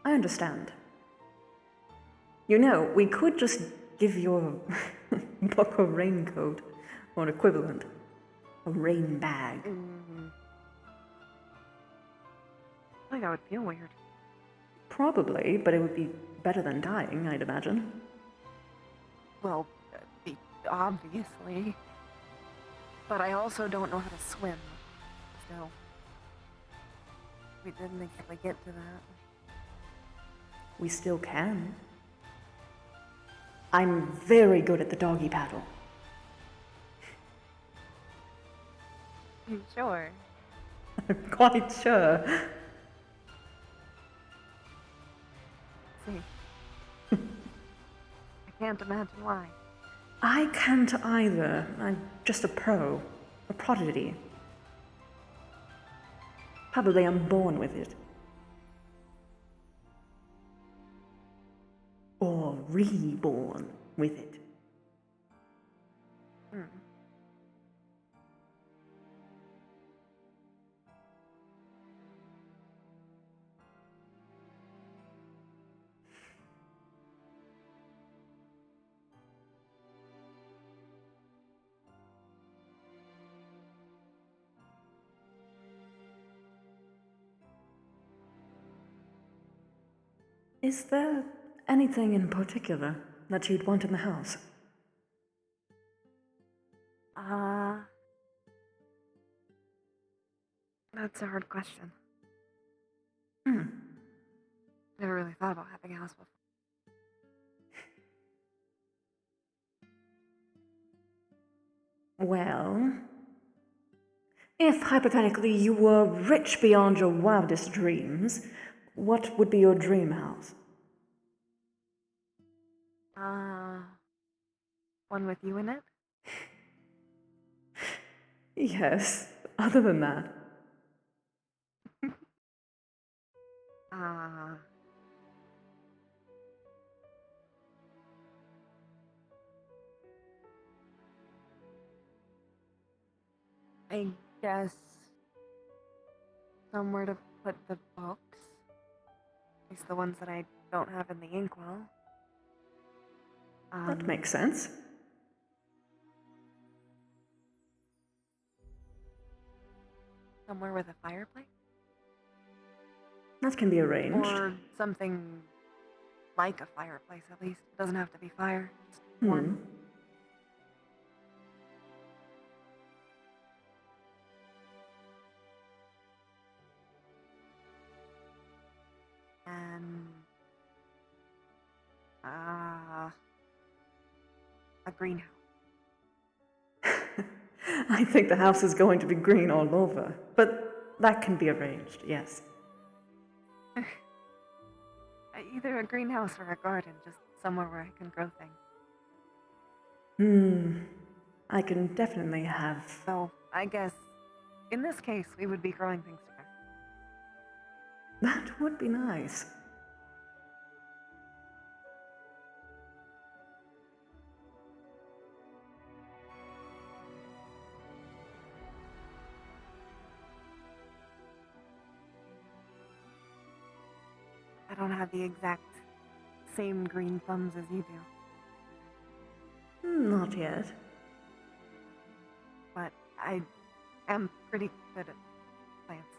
I understand. You know, we could just give your book a raincoat or equivalent. A rain bag. I think that would feel weird. Probably, but it would be better than dying, I'd imagine. Well, obviously. But I also don't know how to swim. So we didn't exactly get to that. We still can. I'm very good at the doggy paddle. Sure. I'm quite sure. See. I can't imagine why. I can't either. I'm just a pro. A prodigy. Probably I'm born with it. Or reborn with it. Is there anything in particular that you'd want in the house? That's a hard question. Never really thought about having a house before. Well, if hypothetically you were rich beyond your wildest dreams, what would be your dream house? One with you in it? Yes, other than that. I guess somewhere to put the books. At least the ones that I don't have in the inkwell. That makes sense. Somewhere with a fireplace? That can be arranged. Or something like a fireplace, at least. It doesn't have to be fire. It's warm. And a greenhouse. I think the house is going to be green all over, but that can be arranged, yes. Either a greenhouse or a garden, just somewhere where I can grow things. I can definitely have... So, I guess, in this case, we would be growing things together. That would be nice. I don't have the exact same green thumbs as you do. Not yet. But I am pretty good at plants.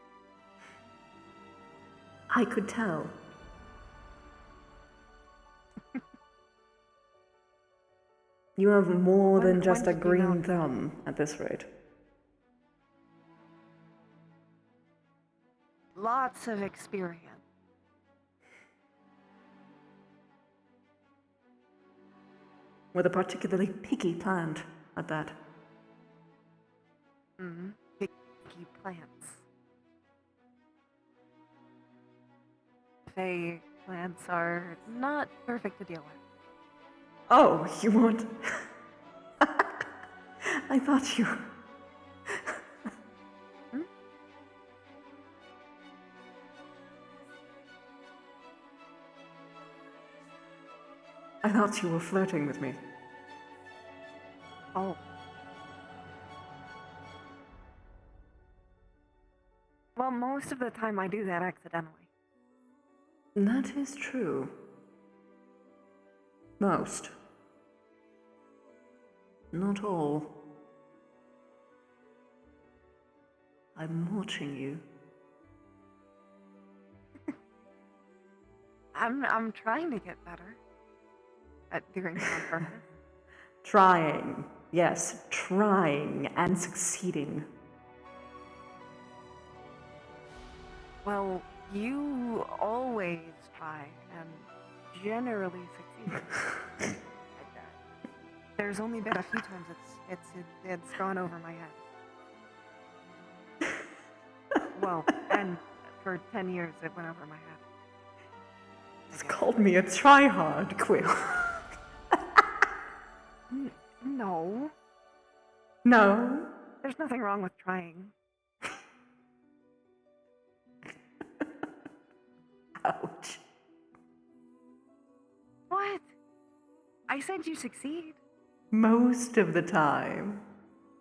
I could tell. You have more than just a green thumb at this rate. Lots of experience. With a particularly picky plant at that. Picky plants. Fey plants are not perfect to deal with. Oh, you want... I thought you... I thought you were flirting with me. Oh. Well, most of the time I do that accidentally. That is true. Most. Not all. I'm watching you. I'm trying to get better at doing it on purpose. Trying. Yes, trying and succeeding. Well, you always try and generally succeed. There's only been a few times it's gone over my head. Well, and for 10 years it went over my head. It's called me a tryhard, Quill. No. No? There's nothing wrong with trying. Ouch. What? I said you succeed. Most of the time.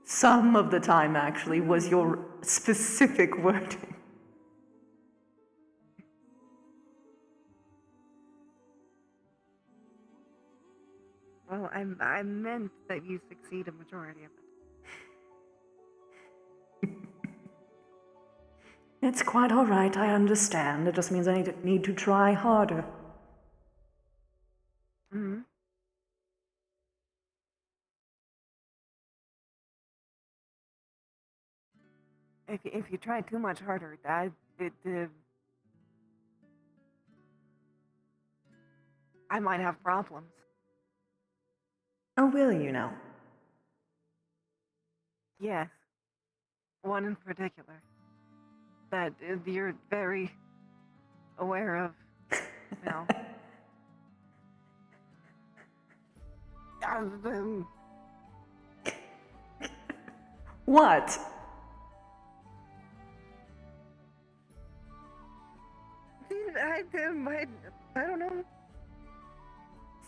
Some of the time, actually, was your specific wording. Well, I meant that you succeed a majority of it. It's quite all right, I understand. It just means I need to try harder. Mm-hmm. If you try too much harder, I might have problems. Oh, will you now? Yes. One in particular. That you're very aware of, you know. What? I don't know.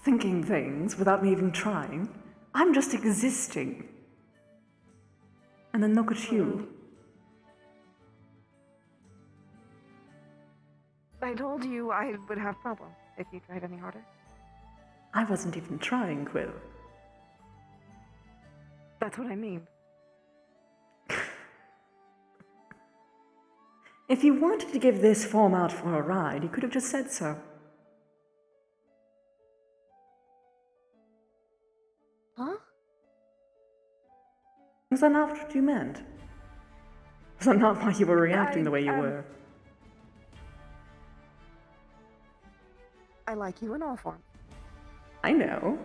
Thinking things without me even trying. I'm just existing. And then look at you. I told you I would have problems if you tried any harder. I wasn't even trying, Quill. That's what I mean. If you wanted to give this form out for a ride, you could have just said so. Huh? Was that not what you meant? Was that not why you were reacting the way you were? I like you in all forms. I know.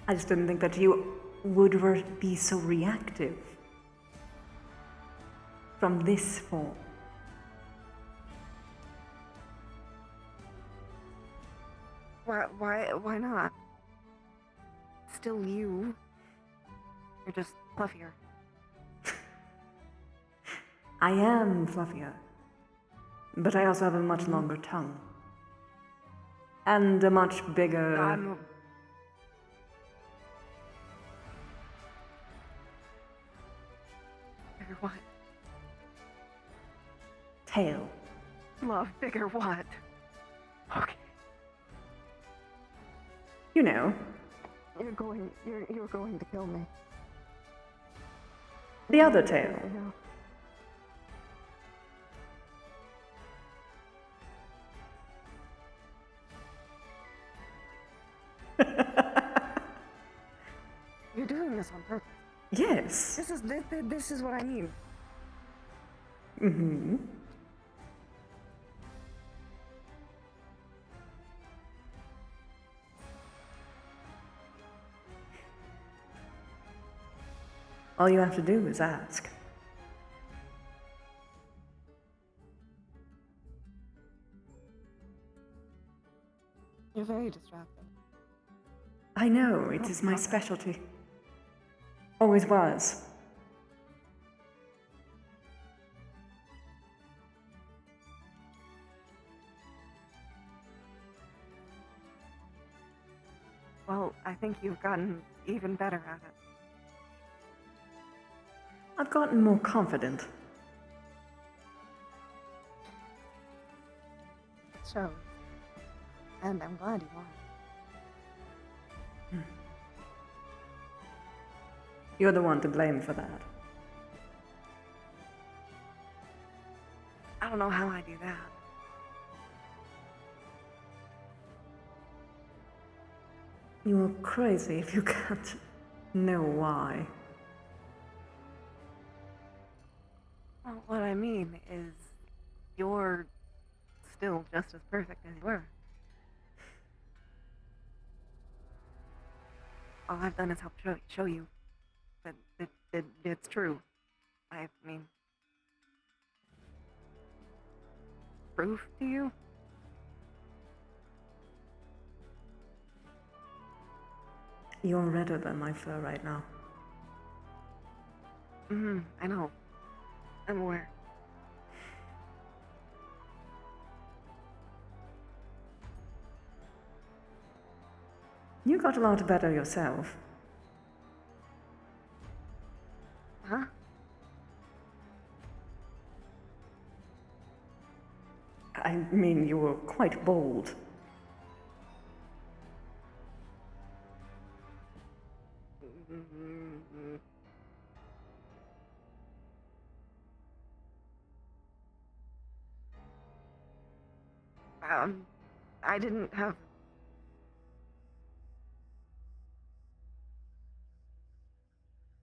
I just didn't think that you would be so reactive from this form. Why not? Still you. You're just fluffier. I am fluffier, but I also have a much longer tongue. And a much bigger... Bigger what? tail. Love, bigger what? Okay. You know, You're going to kill me. the other tail. I know. You're doing this on purpose. Yes. This is what I need. Mm-hmm. All you have to do is ask. You're very distracted. I know, it is my specialty. Always was. Well, I think you've gotten even better at it. I've gotten more confident. It shows. And I'm glad you are. You're the one to blame for that. I don't know how I do that. You're crazy if you can't know why. Well, what I mean is, you're still just as perfect as you were. All I've done is help show you that it's true. I mean, proof to you? You're redder than my fur right now. I know. I'm aware. You got a lot better yourself. Huh? I mean, you were quite bold. I didn't have...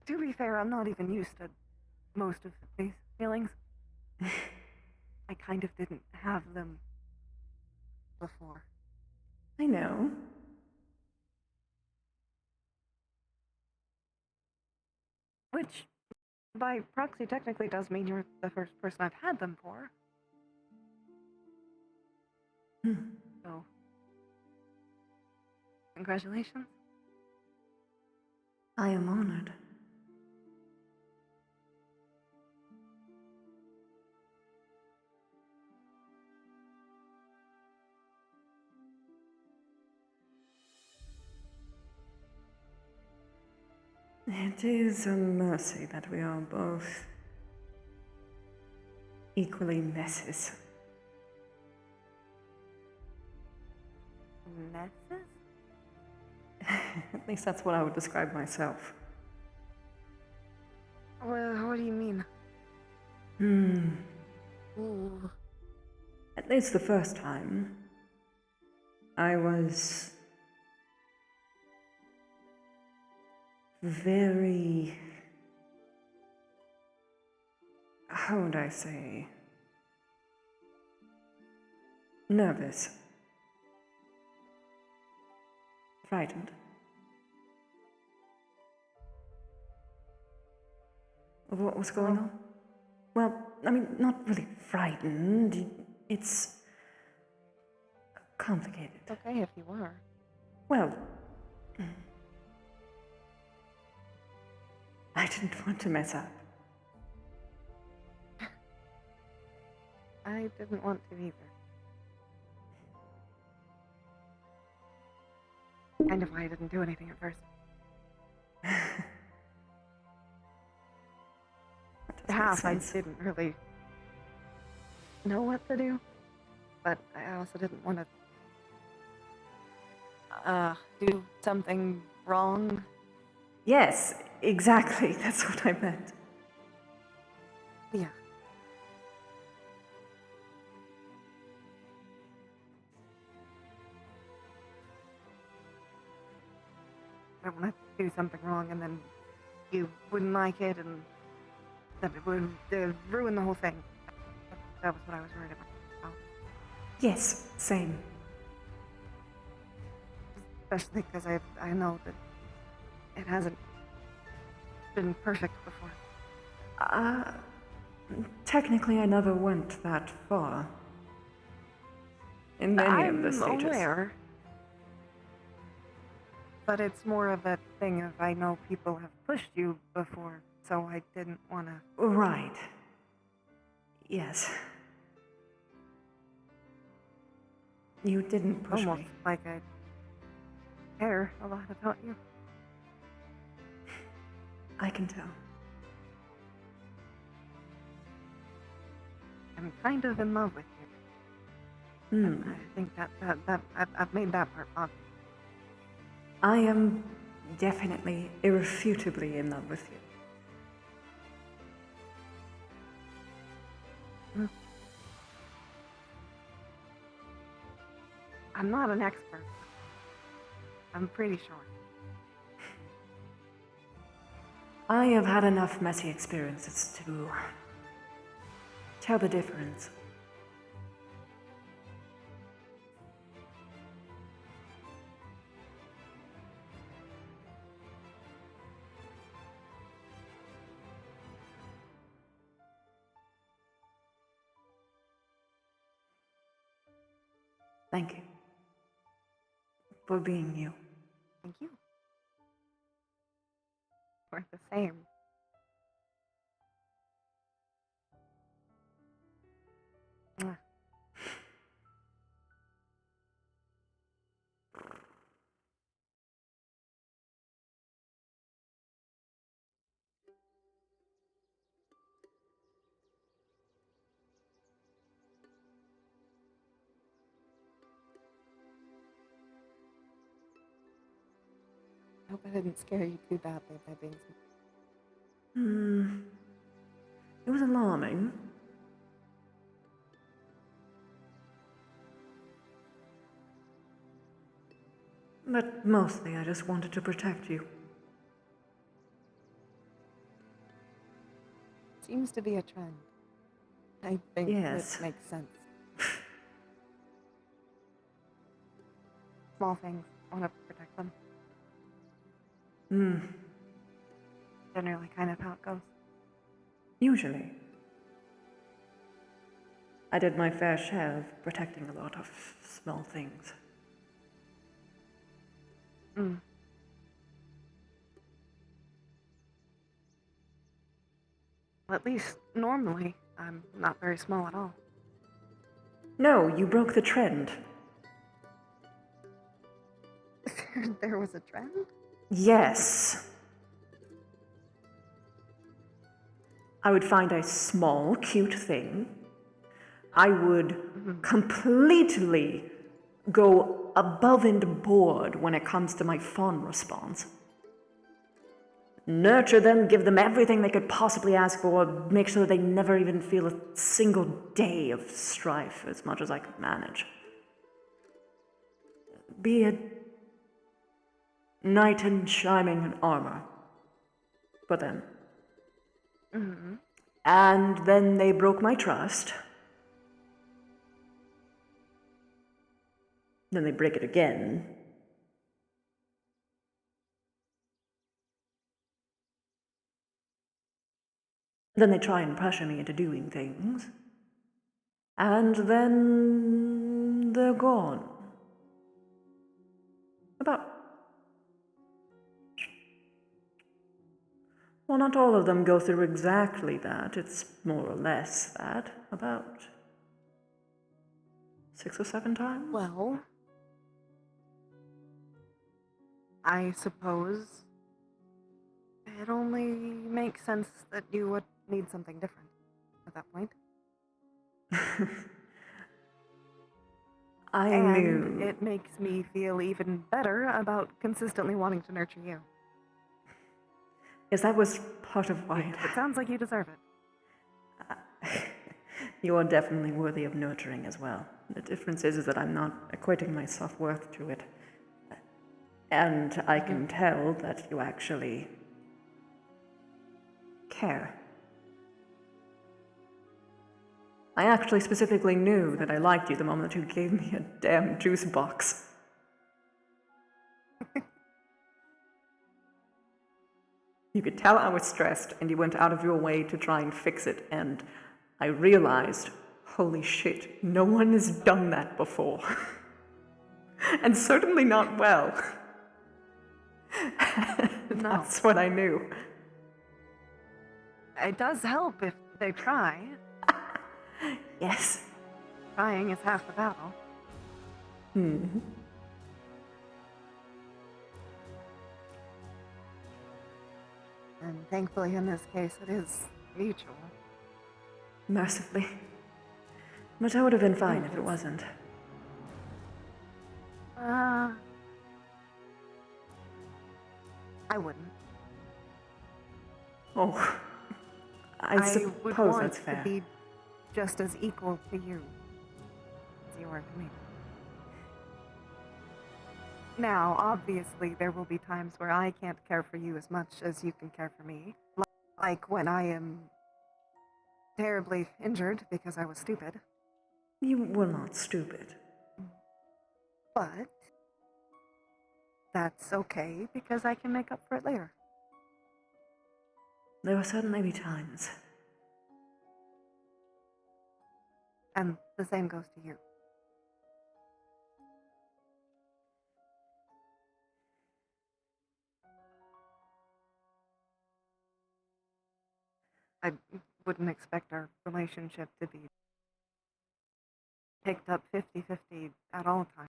To be fair, I'm not even used to most of these feelings. I kind of didn't have them before. I know. Which, by proxy, technically does mean you're the first person I've had them for. So... Congratulations. I am honored. It is a mercy that we are both equally messes. Messes? At least that's what I would describe myself. Well, what do you mean? Ooh. At least the first time, I was very, how would I say, nervous, frightened. Of what was going on? Well, I mean, not really frightened. It's complicated. It's okay if you were. Well, I didn't want to mess up. I didn't want to either. Kind of why I didn't do anything at first. Half I didn't really know what to do, but I also didn't want to do something wrong. Yes, exactly. That's what I meant. Yeah. I don't want to do something wrong and then you wouldn't like it and then it would ruin the whole thing. That was what I was worried about. Yes, same. Especially because I know that it hasn't been perfect before. Technically, I never went that far. In any of the stages. I'm aware. But it's more of a thing of I know people have pushed you before, so I didn't want to... Right. Yes. You didn't push Almost me. like I care a lot about you. I can tell. I'm kind of in love with you. And I think that I've made that part obvious. I am definitely, irrefutably in love with you. I'm not an expert. I'm pretty sure. I have had enough messy experiences to tell the difference. Thank you for being you. Thank you. We're the same. Mwah. I hope I didn't scare you too badly by being so... It was alarming. But mostly I just wanted to protect you. Seems to be a trend. I think Yes. it makes sense. Small things, want to protect them. Generally kind of how it goes. Usually. I did my fair share of protecting a lot of small things. Mm. At least normally, I'm not very small at all. No, you broke the trend. There was a trend? Yes. I would find a small, cute thing. I would completely go above and board when it comes to my fawn response. Nurture them, give them everything they could possibly ask for, make sure they never even feel a single day of strife as much as I could manage. Be a knight in shining armor for them. Mm-hmm. And then they broke my trust. Then they break it again. Then they try and pressure me into doing things. And then they're gone. Well, not all of them go through exactly that. It's more or less that. About 6 or 7 times? Well, I suppose it only makes sense that you would need something different at that point. I and knew. It makes me feel even better about consistently wanting to nurture you. Yes, that was part of why. It sounds like you deserve it. You are definitely worthy of nurturing as well. The difference is that I'm not equating my self-worth to it. And I can tell that you actually care. I actually specifically knew that I liked you the moment you gave me a damn juice box. You could tell I was stressed, and you went out of your way to try and fix it, and I realized, holy shit, no one has done that before. And certainly not well. That's what I knew. It does help if they try. Yes. Trying is half the battle. Hmm. And thankfully, in this case, it is mutual. Mercifully. But I would have been fine if it wasn't. I wouldn't. Oh, I would suppose want that's fair. to be just as equal to you as you are to me. Now, obviously, there will be times where I can't care for you as much as you can care for me. Like when I am terribly injured because I was stupid. You were not stupid. But that's okay because I can make up for it later. There will certainly be times. And the same goes to you. I wouldn't expect our relationship to be picked up 50-50 at all times.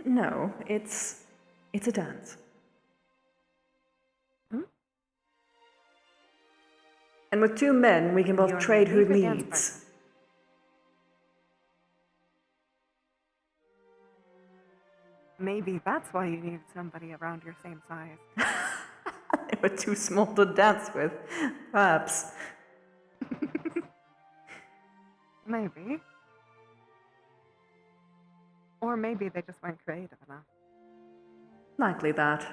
No, it's a dance. And with 2 men, we can both You're trade my who favorite dance leads. partner. Maybe that's why you need somebody around your same size. They were too small to dance with, perhaps. Maybe. Or maybe they just weren't creative enough. Likely that.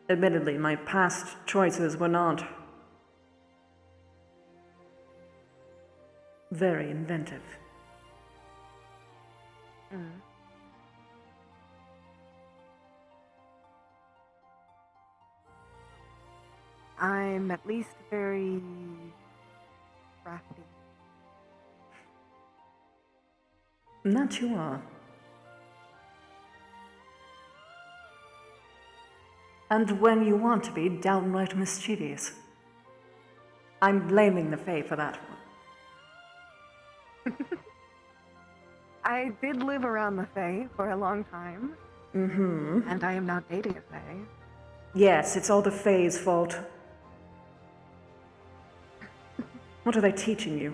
Admittedly, my past choices were not very inventive. I'm at least very crafty. That you are. And when you want to be downright mischievous. I'm blaming the Fae for that one. I did live around the Fae for a long time, Mm-hmm. and I am not dating a Fae. Yes, it's all the Fae's fault. What are they teaching you?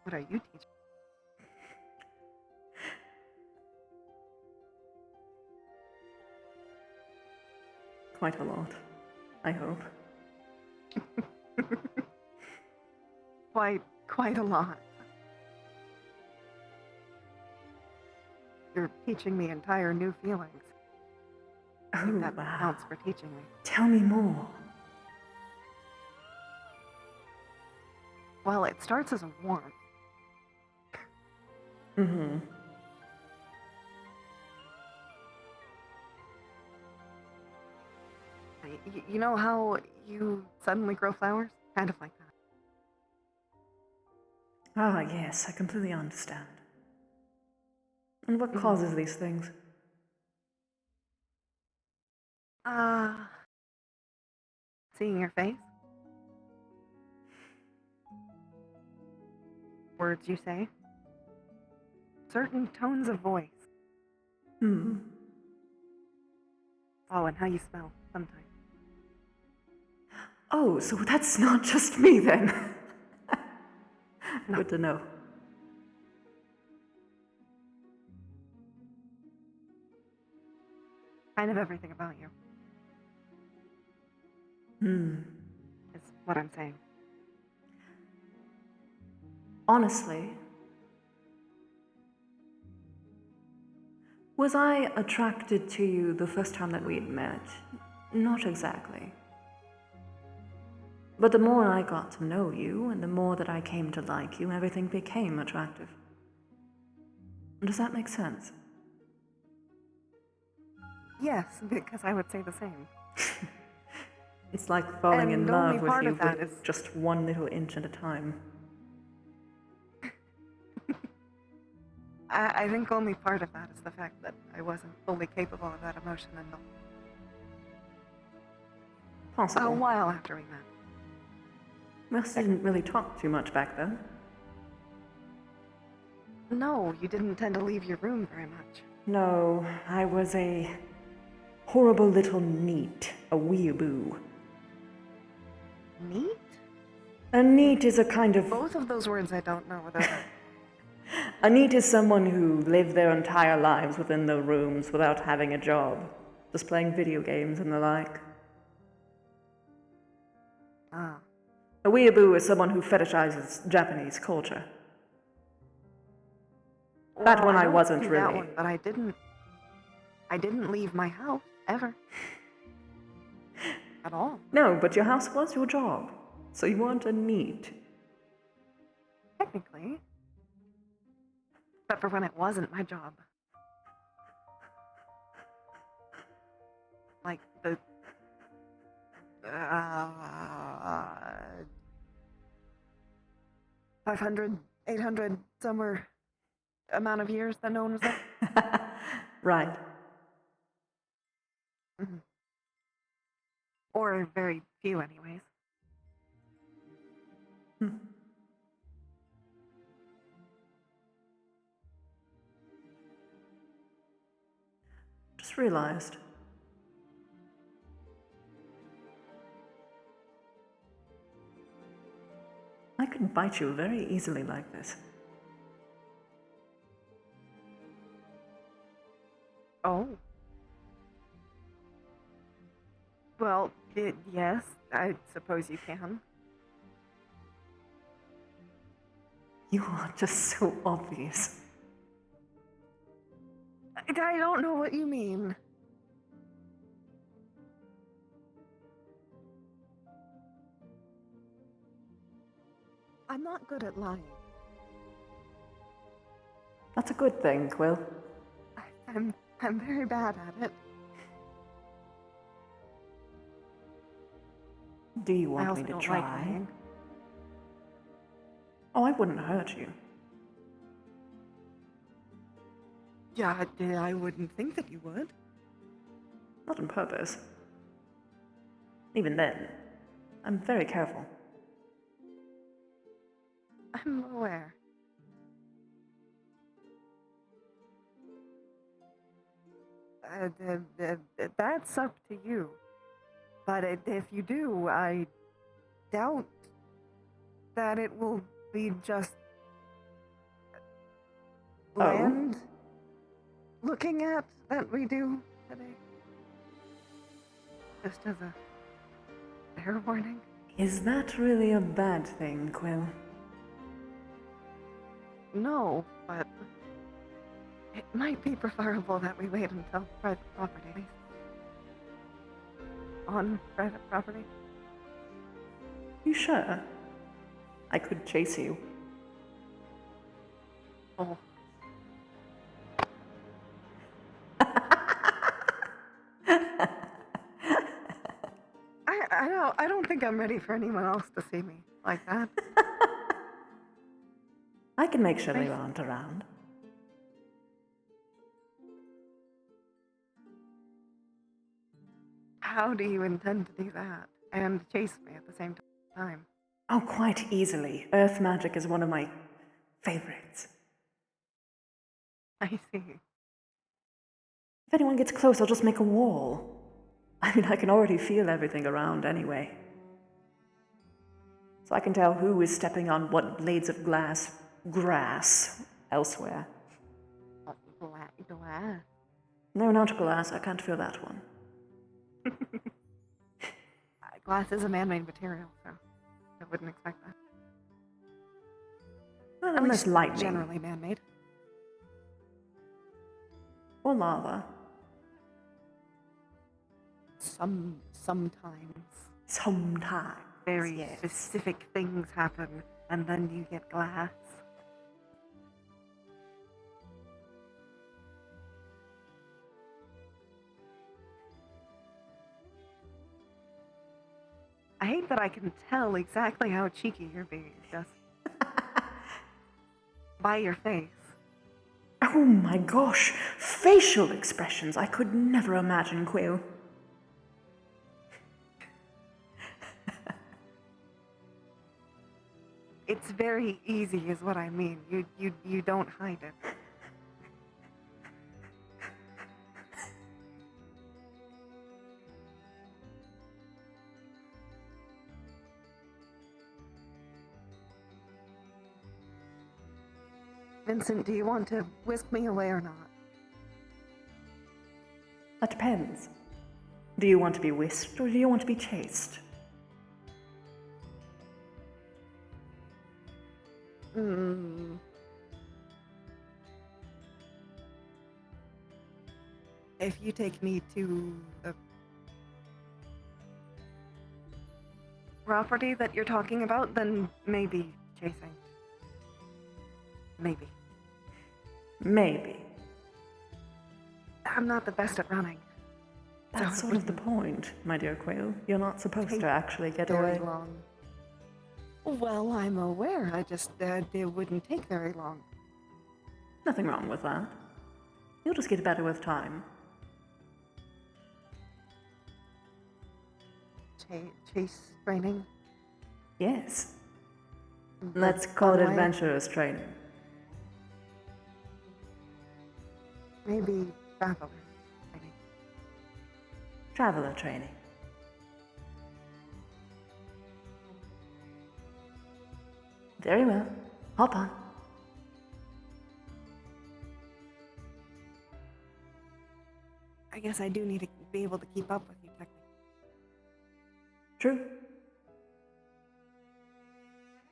What are you teaching? Quite a lot, I hope. Quite a lot. You're teaching me entire new feelings. I think that counts for teaching me. Tell me more. Well, it starts as a warmth. Mm-hmm. You know how you suddenly grow flowers? Kind of like that. Ah, yes, I completely understand. And what causes these things? Seeing your face. Words you say. Certain tones of voice. Hmm. Oh, and how you smell sometimes. Oh, so that's not just me then. No. Good to know. Kind of everything about you. Is what I'm saying. Honestly, was I attracted to you the first time that we had met? Not exactly. But the more I got to know you, and the more that I came to like you, everything became attractive. Does that make sense? Yes, because I would say the same. It's like falling in And love only with part you, of that but is- just 1 little inch at a time. I think only part of that is the fact that I wasn't fully capable of that emotion until Possible. a while after we met. We also didn't really talk too much back then. No, you didn't tend to leave your room very much. No, I was a horrible little neat, a weeaboo. Neat? A neat is a kind of... Both of those words I don't know whether they're... A neat is someone who lived their entire lives within their rooms without having a job, just playing video games and the like. Ah. A weeaboo is someone who fetishizes Japanese culture. That one I don't wasn't do really. That one, but I didn't leave my house, ever. At all. No, but your house was your job, so you weren't a neat. Technically. But for when it wasn't my job. Like the... 500, 800, somewhere amount of years that no one was there. Right. Mm-hmm. Or very few, anyways. Just realized. I could bite you very easily like this. Oh. Well, yes, I suppose you can. You are just so obvious. I don't know what you mean. I'm not good at lying. That's a good thing, Quill. I'm very bad at it. Do you I want also me to don't try? like lying. Oh, I wouldn't hurt you. Yeah, I wouldn't think that you would. Not on purpose. Even then, I'm very careful. I'm aware. That's up to you. But if you do, I doubt that it will be just land looking at that we do today. Just as a fair warning. Is that really a bad thing, Quill? No, but it might be preferable that we wait until private property. On private property? You sure? I could chase you. Oh. I don't think I'm ready for anyone else to see me like that. I can make sure they aren't around. How do you intend to do that? And chase me at the same time? Oh, quite easily. Earth magic is one of my favorites. I see. If anyone gets close, I'll just make a wall. I mean, I can already feel everything around anyway. So I can tell who is stepping on what blades of grass elsewhere. Glass? No, not glass. I can't feel that one. Glass is a man-made material, so I wouldn't expect that. Well, At unless least lightning. generally man-made. Or lava. Sometimes. Sometimes. Very yes. specific things happen, and then you get glass. I hate that I can tell exactly how cheeky you're being, just by your face. Oh my gosh, facial expressions. I could never imagine, Quill. It's very easy, is what I mean. You don't hide it. Vincent, do you want to whisk me away or not? That depends. Do you want to be whisked or do you want to be chased? If you take me to the property that you're talking about, then maybe chasing. Maybe. Maybe. I'm not the best at running. That's So it sort of the wouldn't point, my dear Quail. You're not supposed take to actually get very away. long. Well, I'm aware. I just, it wouldn't take very long. Nothing wrong with that. You'll just get better with time. Chase training? Yes. Let's call it Fun way? adventurous training. Maybe traveler training. Traveler training. Very well. Hop on. I guess I do need to be able to keep up with you, technically. True.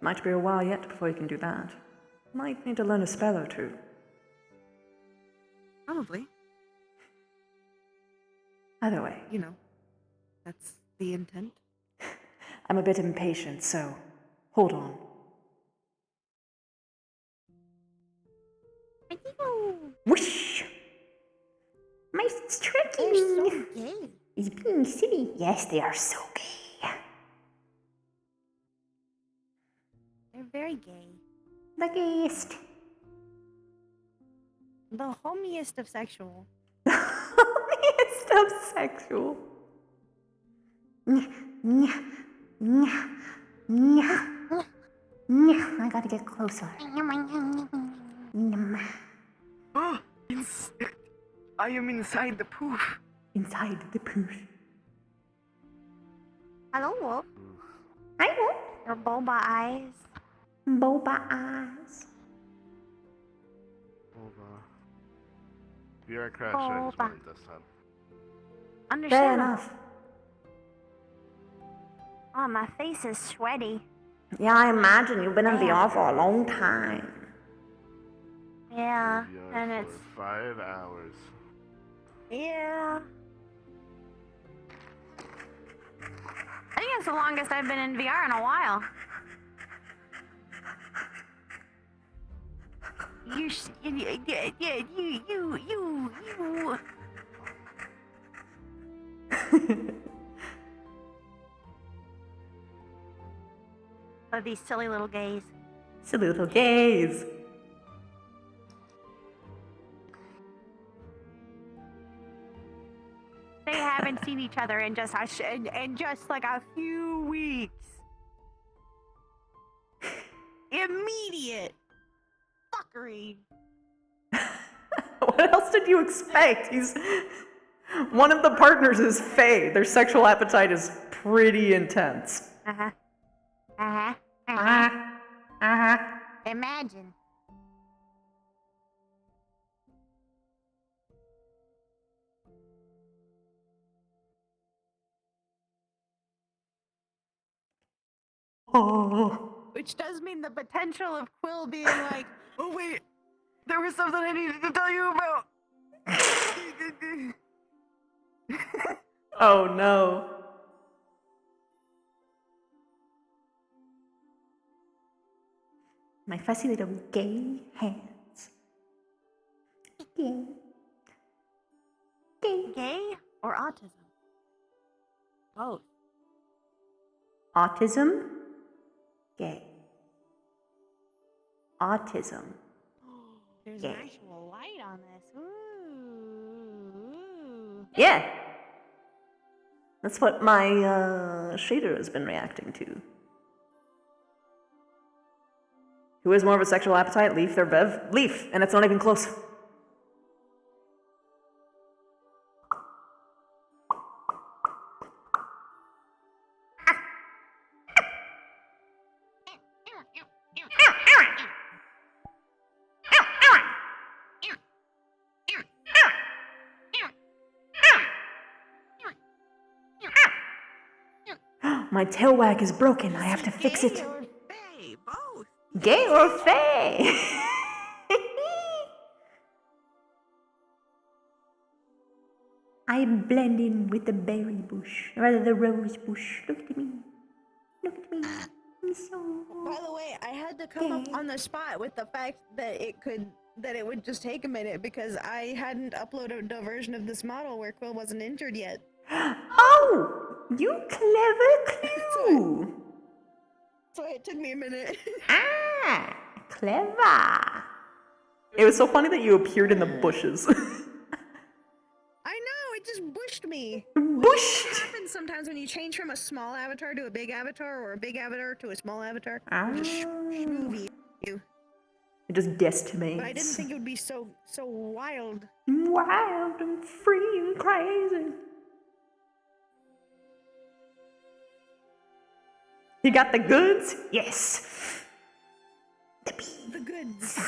Might be a while yet before you can do that. Might need to learn a spell or two. Probably. Either way, You know, that's the intent. I'm a bit impatient, so hold on. Whoosh! My They're so gay. He's being silly. Yes, they are so gay. They're very gay. The gayest. The homiest of sexual. Yes, so sexual. I gotta get closer. I am inside the poof. Inside the poof. Hello, Wolf. Hi, Wolf. Your boba eyes. Boba eyes. VR crash, I just wanted this time. Fair Understandable. enough. Oh, my face is sweaty. Yeah, I imagine you've been in VR for a long time. Yeah, VR and for it's 5 hours. yeah. I think it's the longest I've been in VR in a while. You. Oh, these silly little gays. Silly little gays. They haven't seen each other in just like a few weeks. Immediate fuckery. What else did you expect? He's one of the partners is Faye. Their sexual appetite is pretty intense. Imagine. Oh. Which does mean the potential of Quill being like, oh wait, there was something I needed to tell you about. Oh no. My fussy little gay hands. Gay. Gay. Gay or autism? Both. Autism. Gay. Autism. There's Gay. an actual light on this. Ooh. Yeah. That's what my shader has been reacting to. Who has more of a sexual appetite, Leaf or Bev? Leaf, and it's not even close. My tail wag is broken. I have to fix it. Gay or Faye, both. Gay or Faye? I blend in with the berry bush, or rather the rose bush. Look at me. Look at me. I'm so... By the way, I had to come up Gay. on the spot with the fact that it would just take a minute because I hadn't uploaded a version of this model where Quill wasn't injured yet. Oh! You clever clue! So it took me a minute. Ah! Clever! It was so funny that you appeared in the bushes. I know, it just bushed me. Bushed! It happens sometimes when you change from a small avatar to a big avatar or a big avatar to a small avatar. Ah. It just shmoovy you. It just decimates. But I didn't think it would be so wild. Wild and free and crazy. You got the goods? Yes. The goods.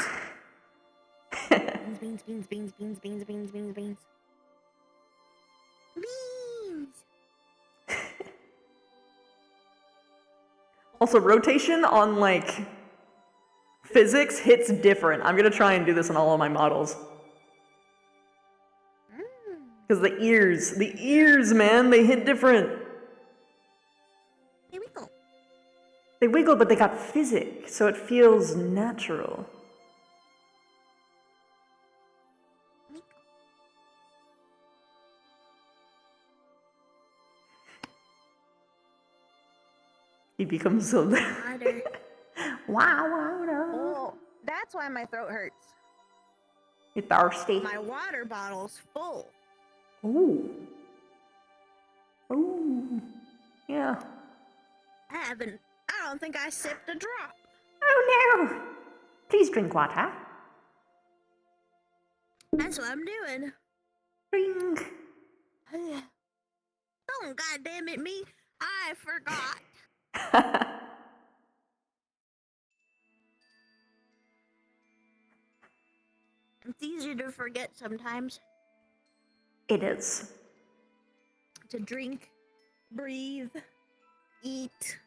Beans. Also, rotation on like physics hits different. I'm gonna try and do this on all of my models. Because the ears, man, they hit different. Here we go. They wiggle, but they got physics, so it feels natural. You become so... Harder. Wow, no. Oh, that's why my throat hurts. You're thirsty. My water bottle's full. Ooh. Ooh. Yeah. I don't think I sipped a drop. Oh no! Please drink water. That's what I'm doing. Drink. Oh, God damn it, me. I forgot. It's easier to forget sometimes. It is. To drink, breathe, eat,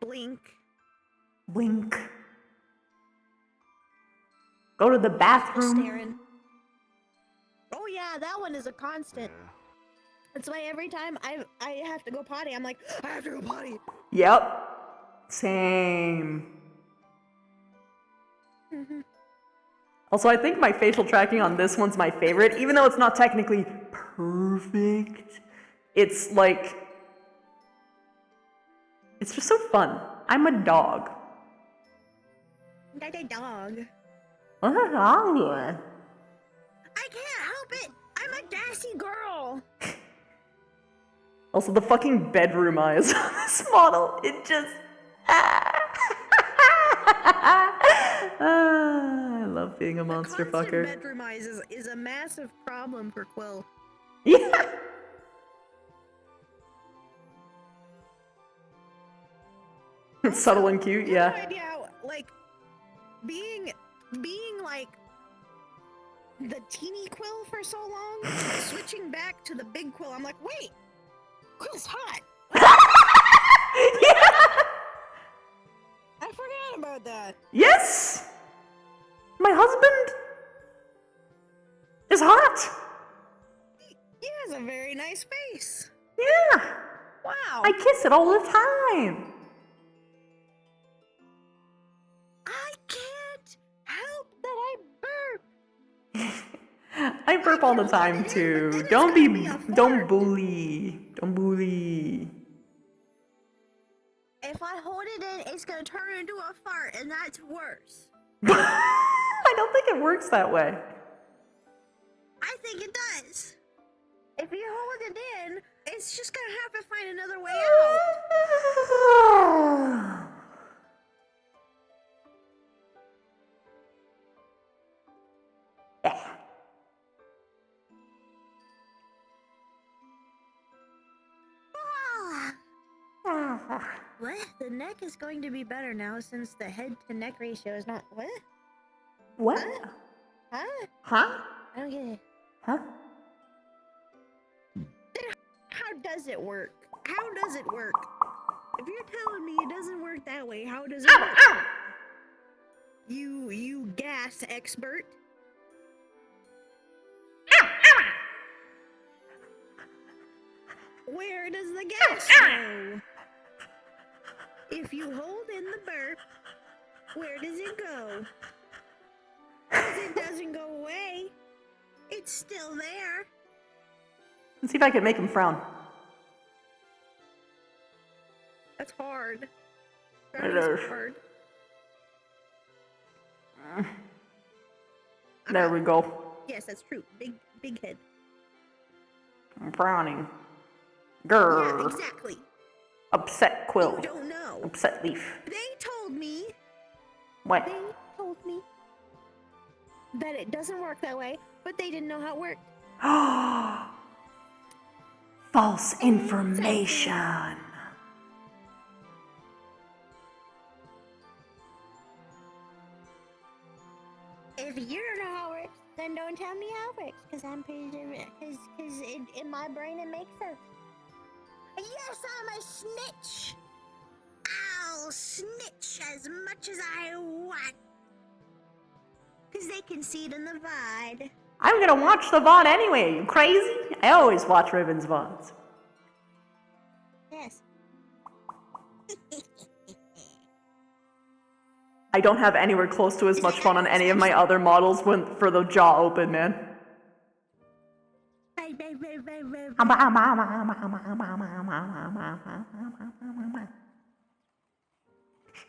blink. Wink. Go to the bathroom. Staring. Oh yeah, that one is a constant. That's why every time I have to go potty, I'm like, I have to go potty. Yep. Same. Also, I think my facial tracking on this one's my favorite, even though it's not technically perfect. It's like... It's just so fun. I'm a dog. Got a dog. What a dog. I can't help it. I'm a gassy girl. Also, the fucking bedroom eyes on this model, it just... I love being a monster fucker. Bedroom eyes is a massive problem for Quill. Yeah. It's subtle and cute, You have no yeah. idea how, like, being like the teeny Quill for so long, switching back to the big Quill, I'm like, wait, Quill's hot. Yeah. I forgot about that. Yes. My husband is hot. He has a very nice face. Yeah. Wow. I kiss it all the time. I can't help that I burp. I burp all the time too. Don't bully. Don't bully. If I hold it in, it's gonna turn into a fart, and that's worse. I don't think it works that way. I think it does. If you hold it in, it's just gonna have to find another way out. What? The neck is going to be better now since the head to neck ratio is not. What? What? Huh? Huh? I don't get it. Huh? How does it work? How does it work? If you're telling me it doesn't work that way, how does it work? You gas expert. Where does the gas go? If you hold in the burp, where does it go? Because it doesn't go away. It's still there. Let's see if I can make him frown. That's hard. It is. Hard. There we go. Yes, that's true. Big head. I'm frowning. Grr. Yeah, exactly. Upset quill. You don't know. Upset leaf. They told me. What? They told me that it doesn't work that way, but they didn't know how it worked. False information. If you don't know how it works, then don't tell me how it works, because I'm pretty sure, because in my brain it makes sense. Yes, I'm a snitch. I'll snitch as much as I want. Because they can see it in the VOD. I'm gonna watch the VOD anyway, you crazy? I always watch Ribbon's VODs. Yes. I don't have anywhere close to as much fun on any of my other models for the jaw open, man.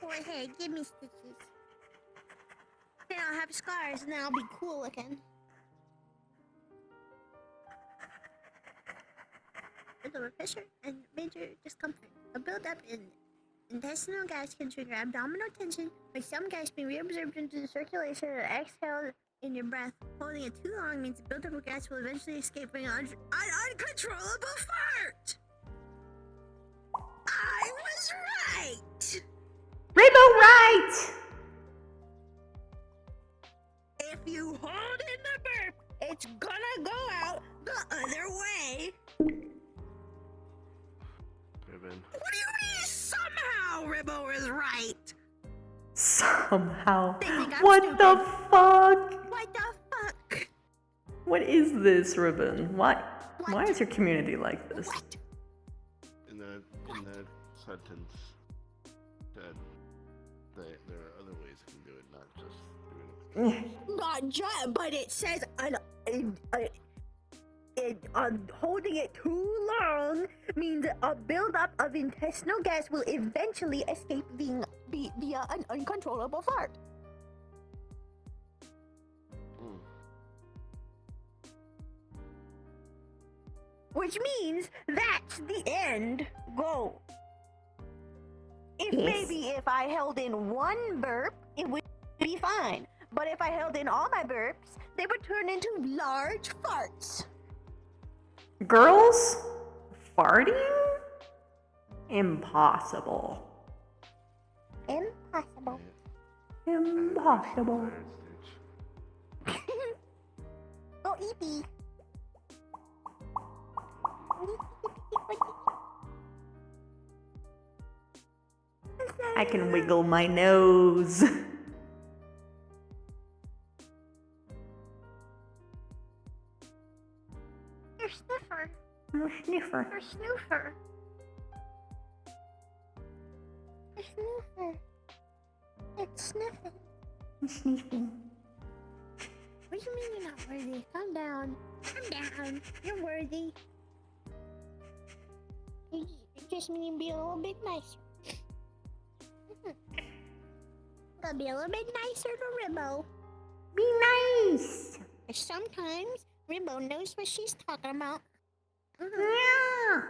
Go ahead, give me stitches. Then I'll have scars and then I'll be cool looking. lower pressure and major discomfort. A buildup in intestinal gas can trigger abdominal tension, where some gas being reabsorbed into the circulation and exhaled in your breath. Holding it too long means the buildup of gas will eventually escape an uncontrollable fart! I was right! Rainbow right! If you hold in the burp, it's gonna go out the other way. Ribbon. What do you mean somehow Ribbo is right? Somehow. They think I'm What stupid. the fuck? What the fuck? What is this, Ribbon? Why What? is your community like this? What? In that sentence, that there are other ways you can do it, not just doing it. Not just, but it says holding it too long means a buildup of intestinal gas will eventually escape via an uncontrollable fart. Mm. Which means that's the end goal. If Yes. maybe if I held in one burp, it would be fine. But if I held in all my burps, they would turn into large farts. Girls? Farting? Impossible. Impossible. Impossible. Go eepy. I can wiggle my nose. You're sniffer. I'm a sniffer. You're snoofer. You're snoofer. It's sniffing. I'm sniffing. What do you mean you're not worthy? Calm down. Calm down. You're worthy. You just mean be a little bit nicer. Gotta be a little bit nicer to Ribbo. Be nice. Sometimes Ribbo knows what she's talking about. Yeah.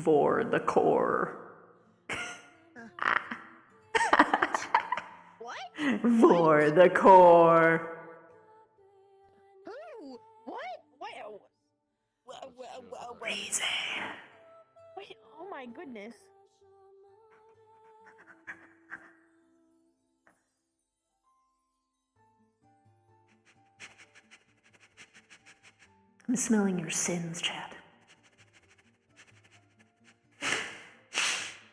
For the core. What? For the core. Ooh, what? Crazy. Wait, oh my goodness. I'm smelling your sins, Chad.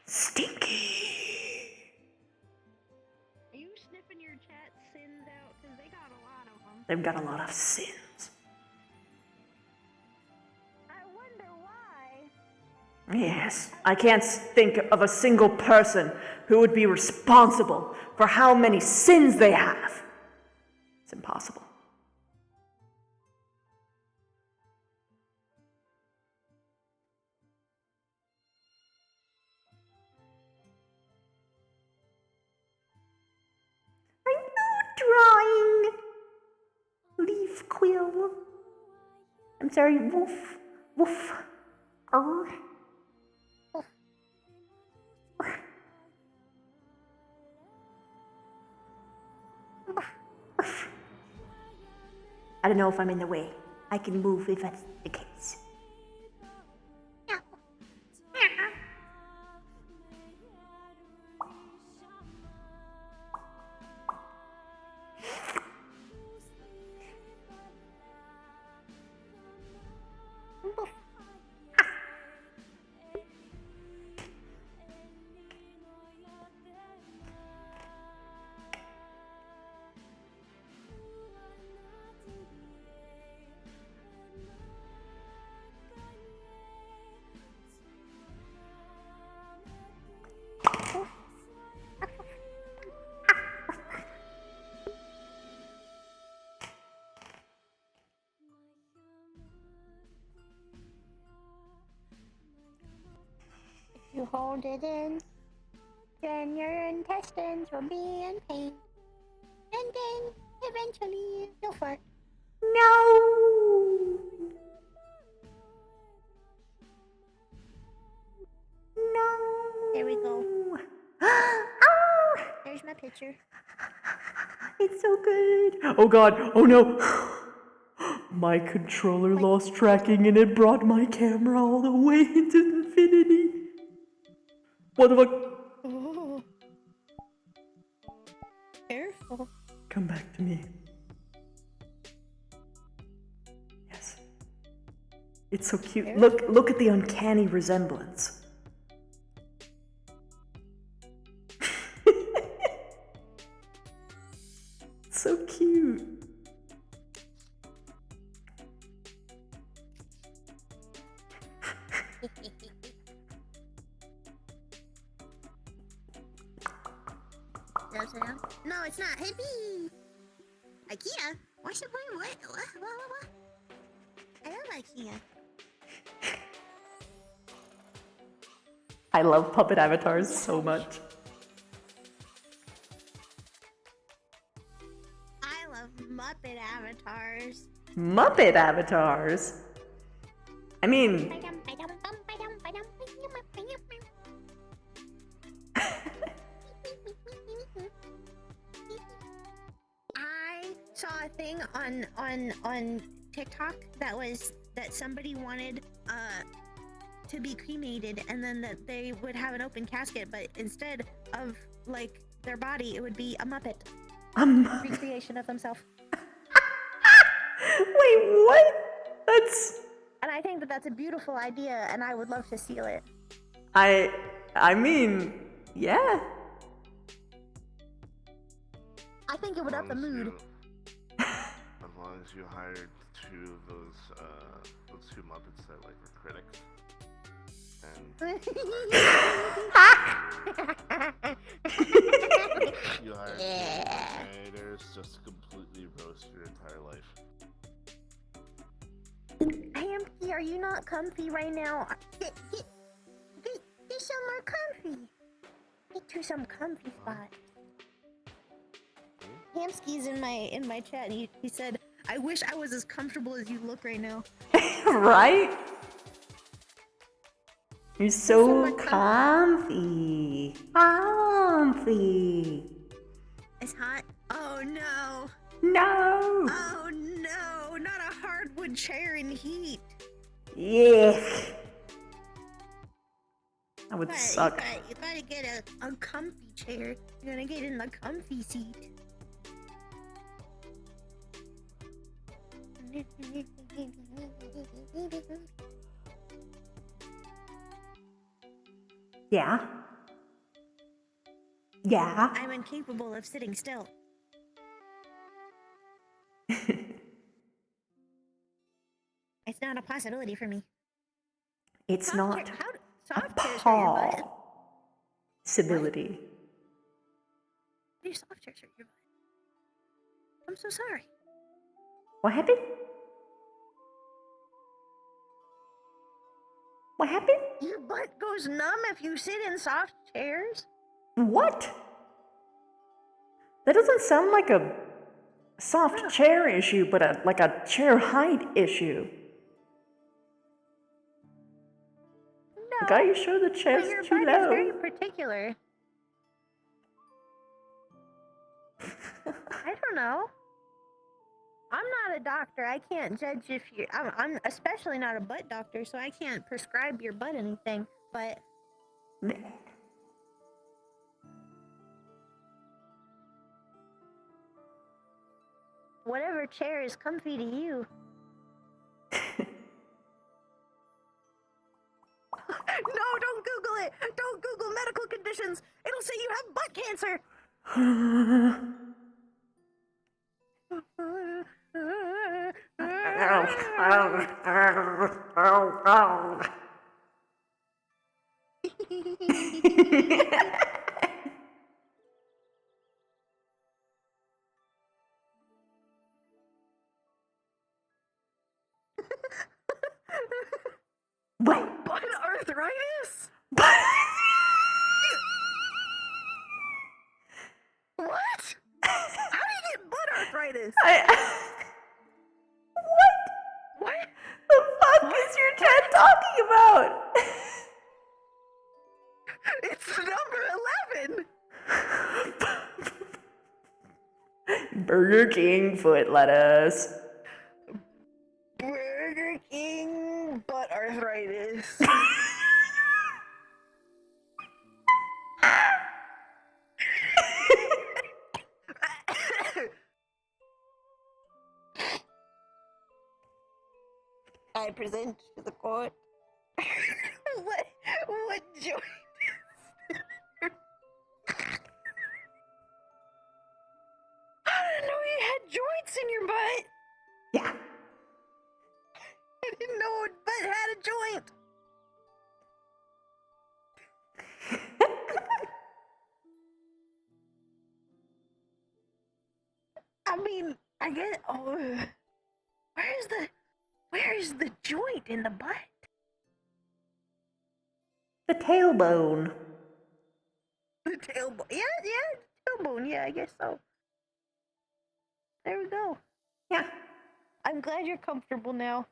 Stinky. Are you sniffing your chat sins out? Because they got a lot of them. They've got a lot of sins. I wonder why. Yes, I can't think of a single person who would be responsible for how many sins they have. It's impossible. I'm not drawing. Leaf quill. I'm sorry, woof. Woof. Arr. I don't know if I'm in the way. I can move if that's the case. you hold it in, then your intestines will be in pain. And then, eventually, you'll fart. No! No! There we go. Ah! There's my picture. It's so good. Oh god, oh no. My controller lost tracking and it brought my camera all the way into infinity. What the fuck? Ooh. Careful. Come back to me. Yes. It's so cute. Look at the uncanny resemblance. So cute. No, it's not. Hey, bee. IKEA? What's the point? What? I love IKEA. I love puppet avatars so much. I love Muppet avatars. Muppet avatars? I mean... I saw a thing on TikTok that somebody wanted to be cremated, and then that they would have an open casket, but instead of like their body, it would be a Muppet. Recreation of themselves. Wait, what? That's... And I think that that's a beautiful idea, and I would love to seal it. I mean, yeah. I think it would up the mood. As long as you hired two of those two Muppets that like were critics. And you hired two writers just to completely roast your entire life. Hampy, are you not comfy right now? Get somewhere comfy. Get to some comfy spot. Hamsky's in my chat, and he said, "I wish I was as comfortable as you look right now." Right? You're so comfy. Comfy. It's hot. Oh no. No. Oh no, not a hardwood chair in heat. Yuck. That would suck. You gotta get a comfy chair. You're gonna get in the comfy seat. Yeah. Yeah. I'm incapable of sitting still. It's not a possibility for me. It's not Soft chairs hurt your butt. possibility. How do soft chairs hurt your butt? I'm so sorry. What happened? What happened? Your butt goes numb if you sit in soft chairs? What? That doesn't sound like a soft chair issue, but like a chair height issue. No. Like, are you sure the chair's Your too butt is low? very particular. I don't know. I'm not a doctor. I can't judge if you're... I'm especially not a butt doctor, so I can't prescribe your butt anything. But... whatever chair is comfy to you. No, don't Google it! Don't Google medical conditions! It'll say you have butt cancer! What? Butt arthritis? about? It's number 11. Burger King foot lettuce. Burger King butt arthritis. I present to the court. what joint is this? I didn't know you had joints in your butt. Yeah. I didn't know a butt had a joint. I mean, I get. Oh, where's the joint in the butt? The tailbone. The tailbone. Yeah, tailbone. Yeah, I guess so. There we go. Yeah. I'm glad you're comfortable now.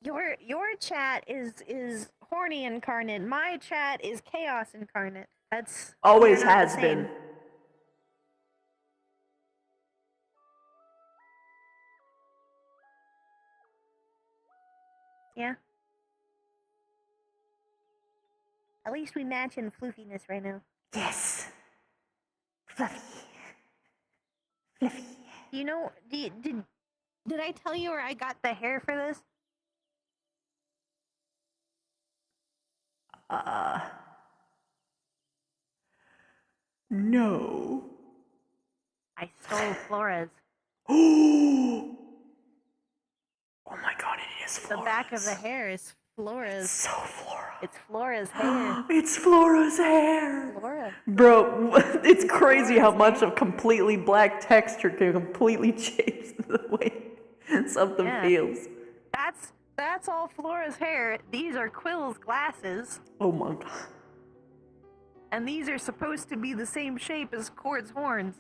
Your chat is horny incarnate. My chat is chaos incarnate. That's Always they're not the has same. been. Yeah. At least we match in floofiness right now. Yes. Fluffy. Fluffy. You know, did I tell you where I got the hair for this? No. I stole Flora's. Oh my god, it is Flora's. The back of the hair is Flora's. So Flora. It's Flora's hair. It's Flora's hair. Flora. Bro, it's crazy how much of completely black texture can completely change the way something feels. That's all Flora's hair. These are Quill's glasses. Oh my god. And these are supposed to be the same shape as Cord's horns.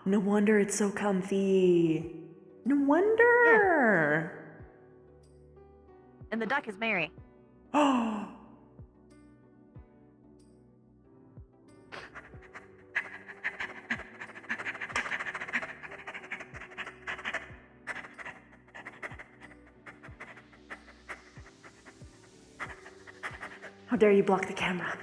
No wonder it's so comfy. No wonder. Yeah. And the duck is Mary. Oh. How dare you block the camera?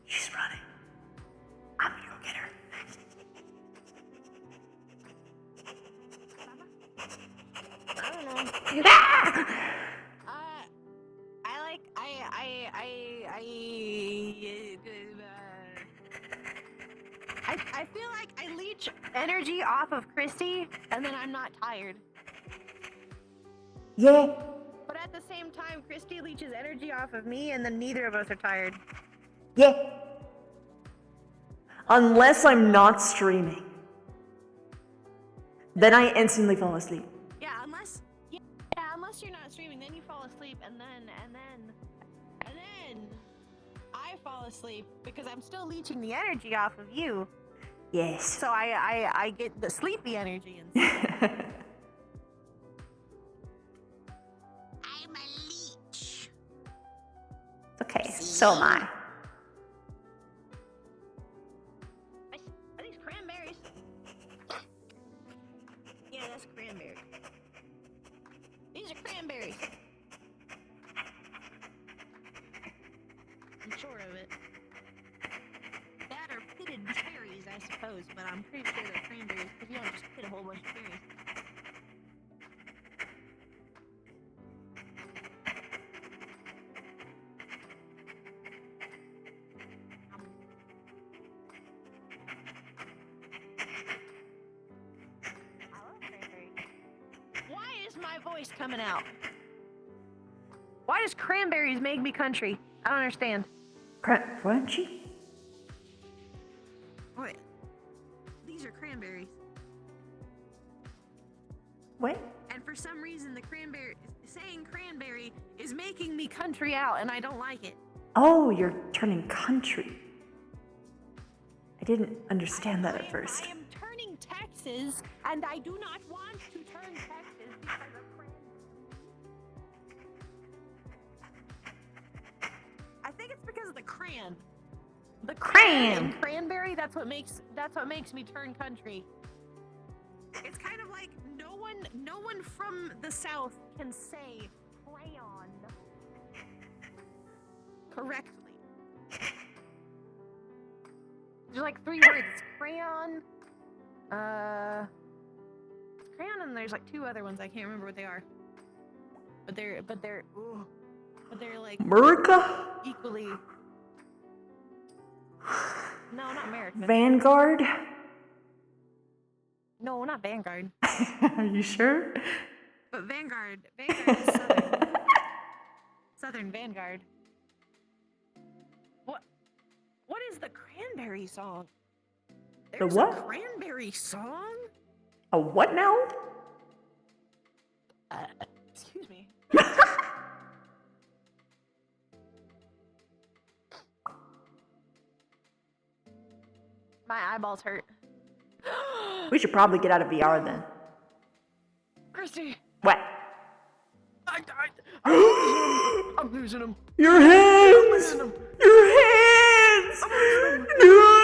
She's running. I'm gonna go get her. I don't know. I feel like I leech energy off of Christy, and then I'm not tired. Yeah. But at the same time, Christy leeches energy off of me, and then neither of us are tired. Yeah. Unless I'm not streaming. Then I instantly fall asleep. Yeah, unless you're not streaming, then you fall asleep, and then I fall asleep because I'm still leeching the energy off of you. Yes. So I get the sleepy energy instead. I'm a leech. Okay, so am I. Are these cranberries? Yeah, that's cranberry. These are cranberries. I'm sure of it. That are pitted cherries, I suppose, but I'm pretty sure they're cranberries because you don't just pit a whole bunch of cherries. I love cranberries. Why is my voice coming out? Why does cranberries make me country? I don't understand. Crunchy? What? And for some reason, saying cranberry is making me country out, and I don't like it. Oh, you're turning country. I didn't understand that at first. I am turning Texas, and I do not want to turn Texas because of cranberry. I think it's because of the cran. The cran and cranberry. That's what makes me turn country. It's kind of like no one from the South can say crayon correctly. There's like 3 words. It's crayon. It's crayon, and there's like 2 other ones. I can't remember what they are. But they're like America? equally. No, not American. Vanguard? No, not Vanguard. Are you sure? But Vanguard is Southern. Southern Vanguard. What is the cranberry song? There's what? a cranberry song? A what now? Excuse me. My eyeballs hurt. We should probably get out of VR then. Christy, What? I'm losing him. Your hands! Your hands! No!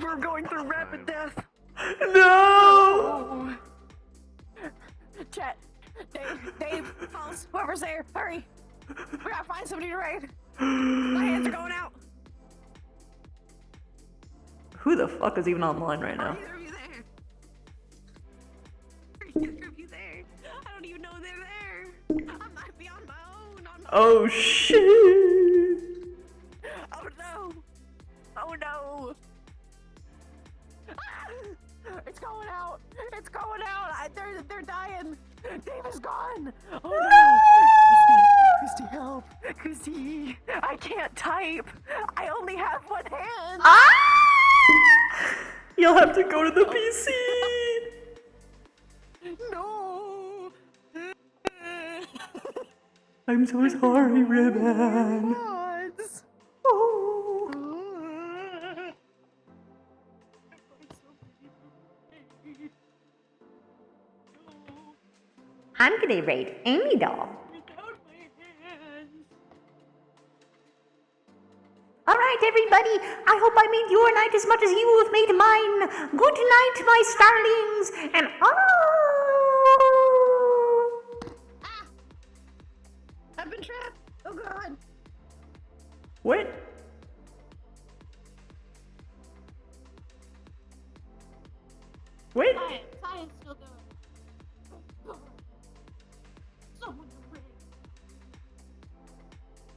We're going through rapid death. No! Chat. Dave, Falls, whoever's there, hurry. We gotta find somebody to raid. My hands are going out. Who the fuck is even online right now? Are either of you there? Are either of you there? I don't even know they're there. I might be on my own. Oh shit! Oh no! Oh no! Ah! It's going out! It's going out! They're dying! Dave is gone! Oh no! Christy, help! Christy, I can't type! I only have one hand! You'll have to go to the PC! No! I'm so sorry, Ribbon. Gods. Oh. I'm gonna raid Amy Doll. Alright, everybody, I hope I made your night as much as you have made mine. Good night, my starlings, and I've been trapped! Oh god! What? What? Science still going. Someone to raid.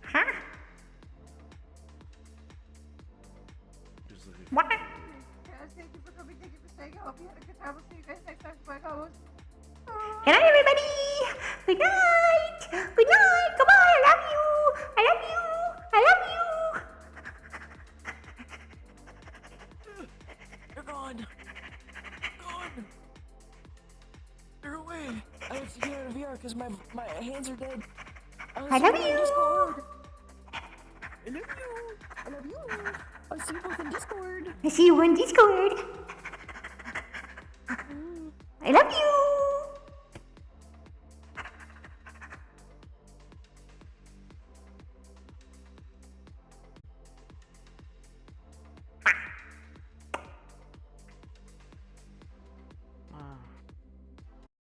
Huh? What? Guys, thank you for coming. Thank you for staying. I hope you had a good time. We'll see you guys next time. Bye, guys. Good night, everybody. Good night. Good night. Goodbye. I love you. I love you. I love you. They're gone. Gone. They're away. I have to get out of VR because my hands are dead. I love you. Discord. I love you. I love you. I'll see you both in Discord. I see you in Discord. I love you.